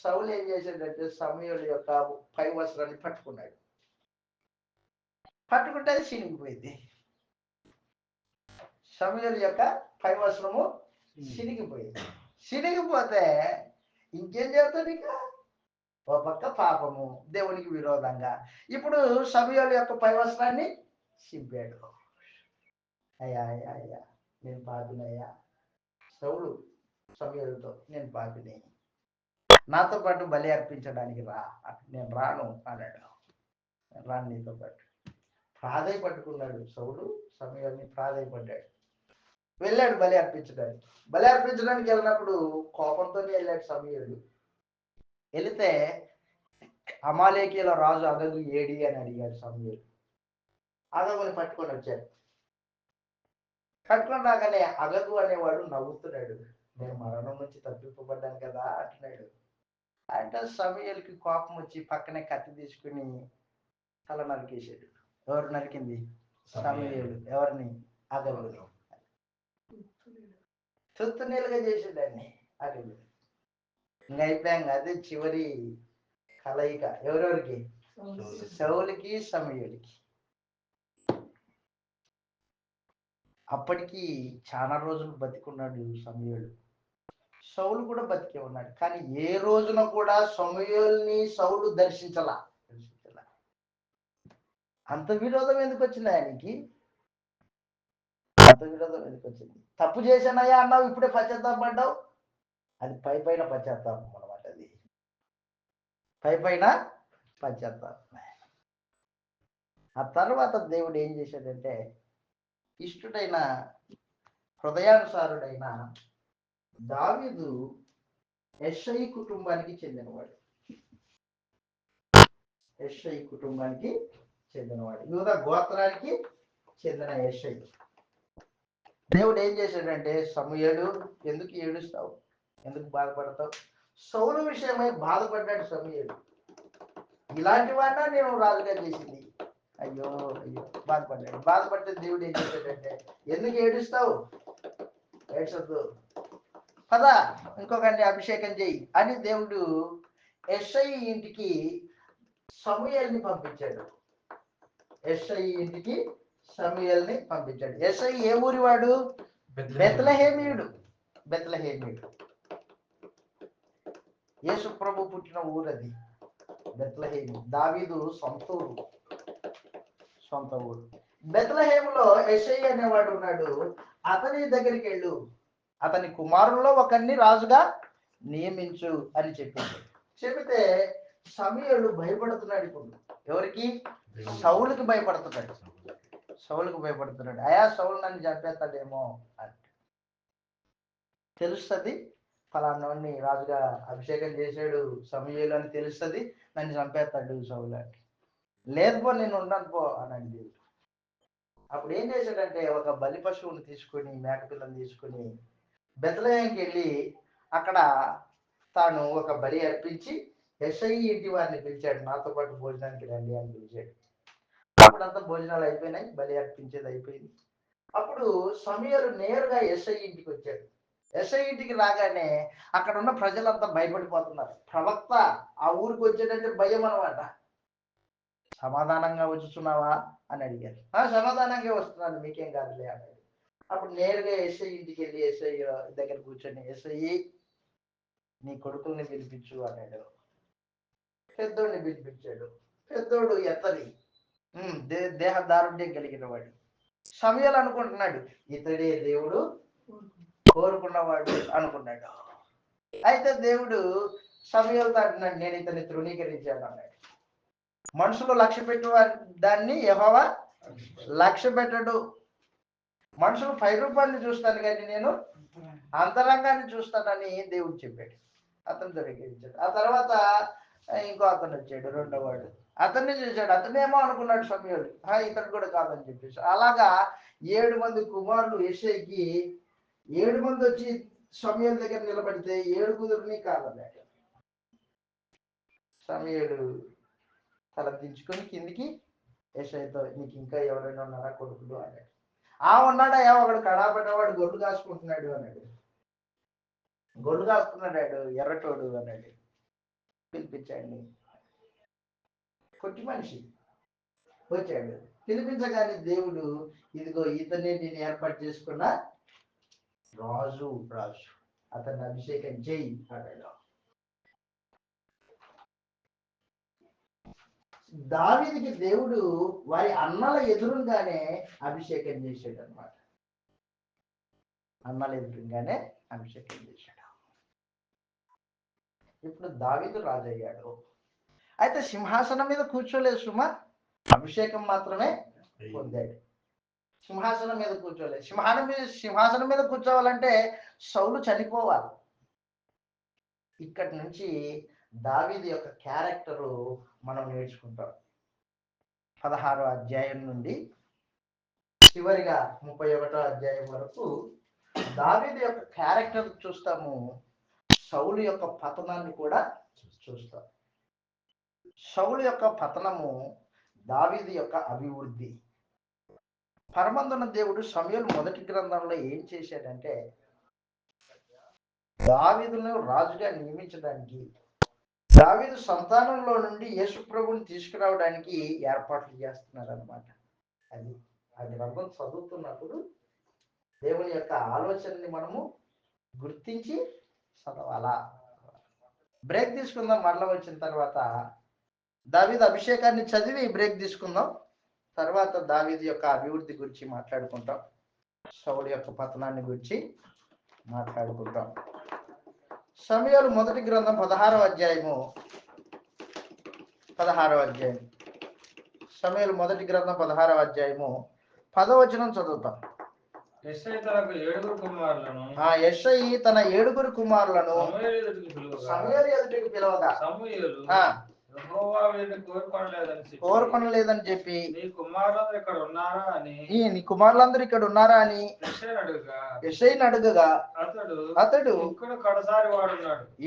సౌలు ఏం చేశాడంటే సమూయేలు యొక్క పై వస్త్రాన్ని పట్టుకున్నాడు. పట్టుకుంటే అది చినిగిపోయింది. సమూయేలు యొక్క పై వస్త్రము చినిగిపోయింది. చినిగిపోతే ఇంకేం చేస్తాడు? ఇక ఒక పక్క పాపము, దేవునికి విరోధంగా. ఇప్పుడు సమూయేలు యొక్క పై వస్త్రాన్ని చింపాడు. అయ్యా అయ్యా అయ్యా నేను పాపినయ్యా. సౌలు సమూయేలుతో, నేను పాపిని, నాతో పాటు బలి అర్పించడానికి రా. నేను రాను అన్నాడు. రాను నీతో పాటు. ప్రాధేయపట్టుకున్నాడు సౌలు, సమూయేలుని ప్రాధేయపడ్డాడు. వెళ్ళాడు బలి అర్పించడానికి. బలి అర్పించడానికి వెళ్ళినప్పుడు కోపంతోనే వెళ్ళాడు సమూయేలు. వెళితే అమాలేకీయుల రాజు అగగు ఏడి అని అడిగాడు సమూయేలు. అగగుని పట్టుకొని వచ్చాడు. పట్టుకొని రాగానే అగగు అనేవాడు నవ్వుతున్నాడు. నేను మరణం నుంచి తప్పింపబడ్డాను కదా అంటున్నాడు. అంటే సమూయేలుకి కోపం వచ్చి పక్కనే కత్తి తీసుకుని తల నరికేశాడు. ఎవరు నరికింది? సమూయేలు. ఎవరిని? అగగుని. తుత్తునీలుగా చేసేదాన్ని అగగు. ఇంకా అయిపోయాక అదే చివరి కలయిక. ఎవరెవరికి? సౌలుకి సమూయేలుకి. అప్పటికి చాలా రోజులు బతికున్నాడు సమూయేలు. సౌలు కూడా బతికే ఉన్నాడు. కానీ ఏ రోజున కూడా సమూయేలుని సౌలు దర్శించలా. అంత విరోధం ఎందుకు వచ్చింది ఆయనకి? అంత విరోధం ఎందుకు వచ్చింది? తప్పు చేశానయ్యా అన్నావు, ఇప్పుడే పశ్చాత్తాపడ్డావు. అది పై పైన పశ్చాత్తాపం అన్నమాట. అది పై పైన పశ్చాత్తాపం. ఆ తర్వాత దేవుడు ఏం చేశాడంటే, ఇష్టుడైన హృదయానుసారుడైన దావీదు యెష్షయి కుటుంబానికి చెందినవాడు. యెషయి కుటుంబానికి చెందినవాడు, యూదా గోత్రానికి చెందిన యెషయి. దేవుడు ఏం చేశాడంటే, సమూయేలు ఎందుకు ఏడుస్తావు, ఎందుకు బాధపడతావు? సౌలు విషయమై బాధపడ్డాడు సమూయేలు. ఇలాంటి వాడినా నేను రాజుగా చేసింది, అయ్యో అయ్యో బాధపడ్డాడు. బాధపడితే దేవుడు ఏం చేశాడంటే, ఎందుకు ఏడుస్తావు, ఏడ్చొద్దు, పదా ఇంకొకరిని అభిషేకం చేయి అని దేవుడు యెషయి ఇంటికి సమూయేలుని పంపించాడు. యెషయి ఇంటికి సమూయేలుని పంపించాడు. యెషయి ఏ ఊరి వాడు? బెత్లెహేమీయుడు. బెత్లెహేమీయుడు యేసు ప్రభు పుట్టిన ఊరు అది బెత్లెహేము. దావీదు సొంత ఊరు. బెత్లెహేములో యెషయి అనేవాడు ఉన్నాడు. అతని దగ్గరికి వెళ్ళు, అతని కుమారుల్లో ఒకరిని రాజుగా నియమించు అని చెబితే సమూయేలు భయపడుతున్నాడు. ఇప్పుడు ఎవరికి? సౌలుకి భయపడుతున్నాడు. అయా సౌలు నన్ను చంపేస్తాడేమో అని తెలుస్తుంది. ఫలానాన్ని రాజుగా అభిషేకం చేశాడు సమూయేలు అని తెలుస్తుంది, నన్ను చంపేస్తాడు సౌలు అని. లేదు పో, నేను ఉండను పో అని దేవుడు. అప్పుడు ఏం చేశాడంటే, ఒక బలి పశువుని తీసుకొని, మేకపిల్లని తీసుకొని బెత్లెహేముకి వెళ్ళి అక్కడ తాను ఒక బలి అర్పించి యెషయి ఇంటి వారిని పిలిచాడు, నాతో పాటు భోజనానికి రండి అని పిలిచాడు. అప్పుడంతా భోజనాలు అయిపోయినాయి, బలి అర్పించేది అయిపోయింది. అప్పుడు సమూయేలు నేరుగా యెషయి ఇంటికి వచ్చాడు. యెషయి ఇంటికి రాగానే అక్కడ ఉన్న ప్రజలంతా భయపడిపోతున్నారు. ప్రవక్త ఆ ఊరికి వచ్చాడంటే భయం అన్నమాట. సమాధానంగా వచ్చుచున్నావా అని అడిగారు. సమాధానంగా వస్తున్నాను, మీకేం కాదులే అన్నాడు. అప్పుడు నేరుగా యెషయి ఇంటికి వెళ్ళి యెషయి దగ్గర కూర్చొని, యెషయి నీ కొడుకుల్ని పిలిపించు అన్నాడు. పెద్దోడిని పిలిపించాడు. పెద్దోడు ఎత్తని దేహ దారుణ్యం కలిగిన వాడు. సమూయేలు అనుకుంటున్నాడు, ఇతడే దేవుడు కోరుకున్నవాడు అనుకున్నాడు. అయితే దేవుడు సమూయేలుతో అంటున్నాడు, నేను ఇతన్ని తృణీకరించాను అన్నాడు. మనుషులు లక్ష్య పెట్టు దాన్ని యెహోవా లక్ష్య పెట్టడు. మనుషులు 5 రూపాయలు చూస్తాను కానీ నేను అంతరంగాన్ని చూస్తానని దేవుడు చెప్పాడు. అతను తృణీకరించాడు. ఆ తర్వాత ఇంకో అతను వచ్చాడు, రెండో వాడు. అతన్ని చూశాడు. అతనేమో అనుకున్నాడు సమూయేలు, ఇతడు కూడా కాదని చెప్పేసి. అలాగా 7 మంది కుమారులు యెషయికి 7 మంది వచ్చి సమూయేలు దగ్గర నిలబడితే 7 కాదన్నాడు. సమూయేలు తల దించుకొని కిందికి యెషయితో, నీకు ఇంకా ఎవరైనా ఉన్నారా కొడుకులు అన్నాడు. ఉన్నాడా, ఒకడు కడాపడ్డవాడు గొడ్లు కాసుకుంటున్నాడు అన్నాడు. గొడ్లు కాసుకున్నాడు ఎర్రటోడు అన్నాడు. పిలిపించాడు. కొట్టి మనిషి వచ్చాడు. పిలిపించగానే దేవుడు, ఇదిగో ఇతనే నేను ఏర్పాటు చేసుకున్న రాజు, అతన్ని అభిషేకం చేయి అన్నాడు. దావీదుకి దేవుడు వారి అన్నల ఎదురుగానే అభిషేకం చేశాడు అన్నమాట. అన్నల ఎదురుగానే అభిషేకం చేశాడు. ఇప్పుడు దావీదు రాజు అయ్యాడు. అయితే సింహాసనం మీద కూర్చోలేదు సుమా, అభిషేకం మాత్రమే పొందాడు. సింహాసనం మీద కూర్చోలేదు. సింహాసనం మీద కూర్చోవాలంటే సౌలు చనిపోవాలి. ఇక్కడి నుంచి దావీదు యొక్క క్యారెక్టరు మనం నేర్చుకుంటాం. 16వ అధ్యాయం నుండి చివరిగా 31వ అధ్యాయం వరకు దావీదు యొక్క క్యారెక్టర్ చూస్తాము. సౌలు యొక్క పతనాన్ని కూడా చూస్తాం. సౌలు యొక్క పతనము, దావీదు యొక్క అభివృద్ధి. పరమందున దేవుడు సమూయేలు మొదటి గ్రంథంలో ఏం చేశాడంటే, దావీదును రాజుగా నియమించడానికి, దావీదు సంతానంలో నుండి యేసు ప్రభువుని తీసుకురావడానికి ఏర్పాట్లు చేస్తున్నారు అన్నమాట. అది ఆ గ్రంథం చదువుతున్నప్పుడు దేవుని యొక్క ఆలోచనని మనము గుర్తించి చదవాలా. బ్రేక్ తీసుకుందాం. మరలా వచ్చిన తర్వాత దావీదు అభిషేకాన్ని చదివి బ్రేక్ తీసుకుందాం. తర్వాత దావీదు యొక్క అభివృద్ధి గురించి మాట్లాడుకుంటాం. సౌలు యొక్క పతనాన్ని గురించి మాట్లాడుకుంటాం. సమూయేలు మొదటి గ్రంథం 16వ అధ్యాయం. సమూయేలు మొదటి గ్రంథం 16వ అధ్యాయము 10వ వచనం చదువుతాం. యెషయి తనకు 7 కుమారులను, యెషయి తన 7 కుమారులను సమూయేలు ఎదుటికి పిలవగా, సమూయేలు యెహోవా వీరిని కోరుకొనలేదని చెప్పి నీ కుమారులందరూ ఇక్కడ ఉన్నారా అని నీ కుమారులందరూ ఇక్కడ ఉన్నారా అని యెషయిని అడుగగా అతడు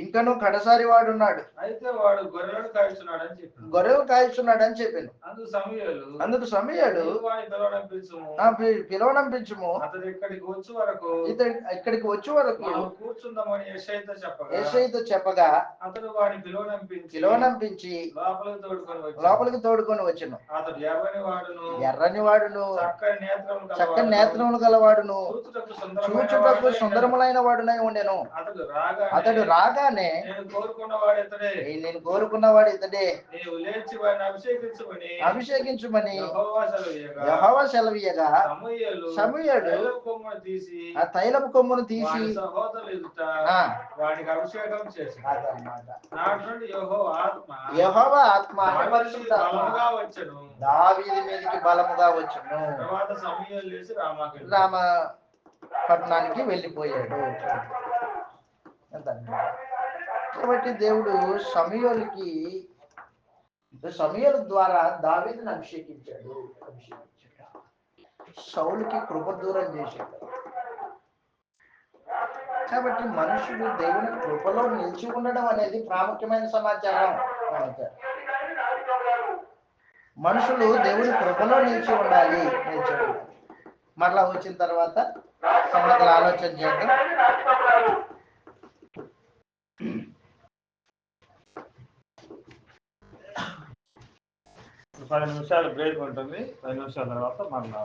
ఇంకను కడసారి వాడున్నాడు, అయితే వాడు గొర్రెలను కాయచున్నాడని చెప్పాడు. గొర్రెలు కాయచున్నాడని చెప్పాను. అందుకు సమూయేలు పిలవనంపించుము, అతడు ఇక్కడికి వచ్చే వరకు కూర్చుందామని యెషయితో చెప్పగా అతడు వాడిని పిలవనంపించి లోపలికి తోడుకొని వచ్చెను. అతడు ఎర్రని వాడును చక్కని నేత్రములు గలవాడును చూచుటకు సుందరములైన వాడునై ఉండెను. అతడు రాగానే నేను కోరుకున్నవాడు ఇతడే, అభిషేకించుమని యెహోవా సెలవీయగా సమూయేలు ఆ తైలపు కొమ్మును తీసి వాడికి అభిషేకం చేశాడు. యెహోవా ఆత్మ బలముగా వచ్చెను, దావీదు మీదకి బలముగా వచ్చెను. తర్వాత సమూయేలు లేచి రామ పట్టణానికి వెళ్ళిపోయాడు. కాబట్టి దేవుడు సమూయేలు ద్వారా దావీదుని అభిషేకించాడు. సౌలుకి కృప దూరం చేశాడు. కాబట్టి మనుషులు దేవుని కృపలో నిలిచి ఉండడం అనేది ప్రాముఖ్యమైన సమాచారం. మనుషులు దేవుని కృపలో నిలిచి ఉండాలి. మరలా వచ్చిన తర్వాత సంగతులు ఆలోచన చేద్దాం. 10 నిమిషాలు బ్రేక్ ఉంటుంది. 10 నిమిషాల తర్వాత మరలా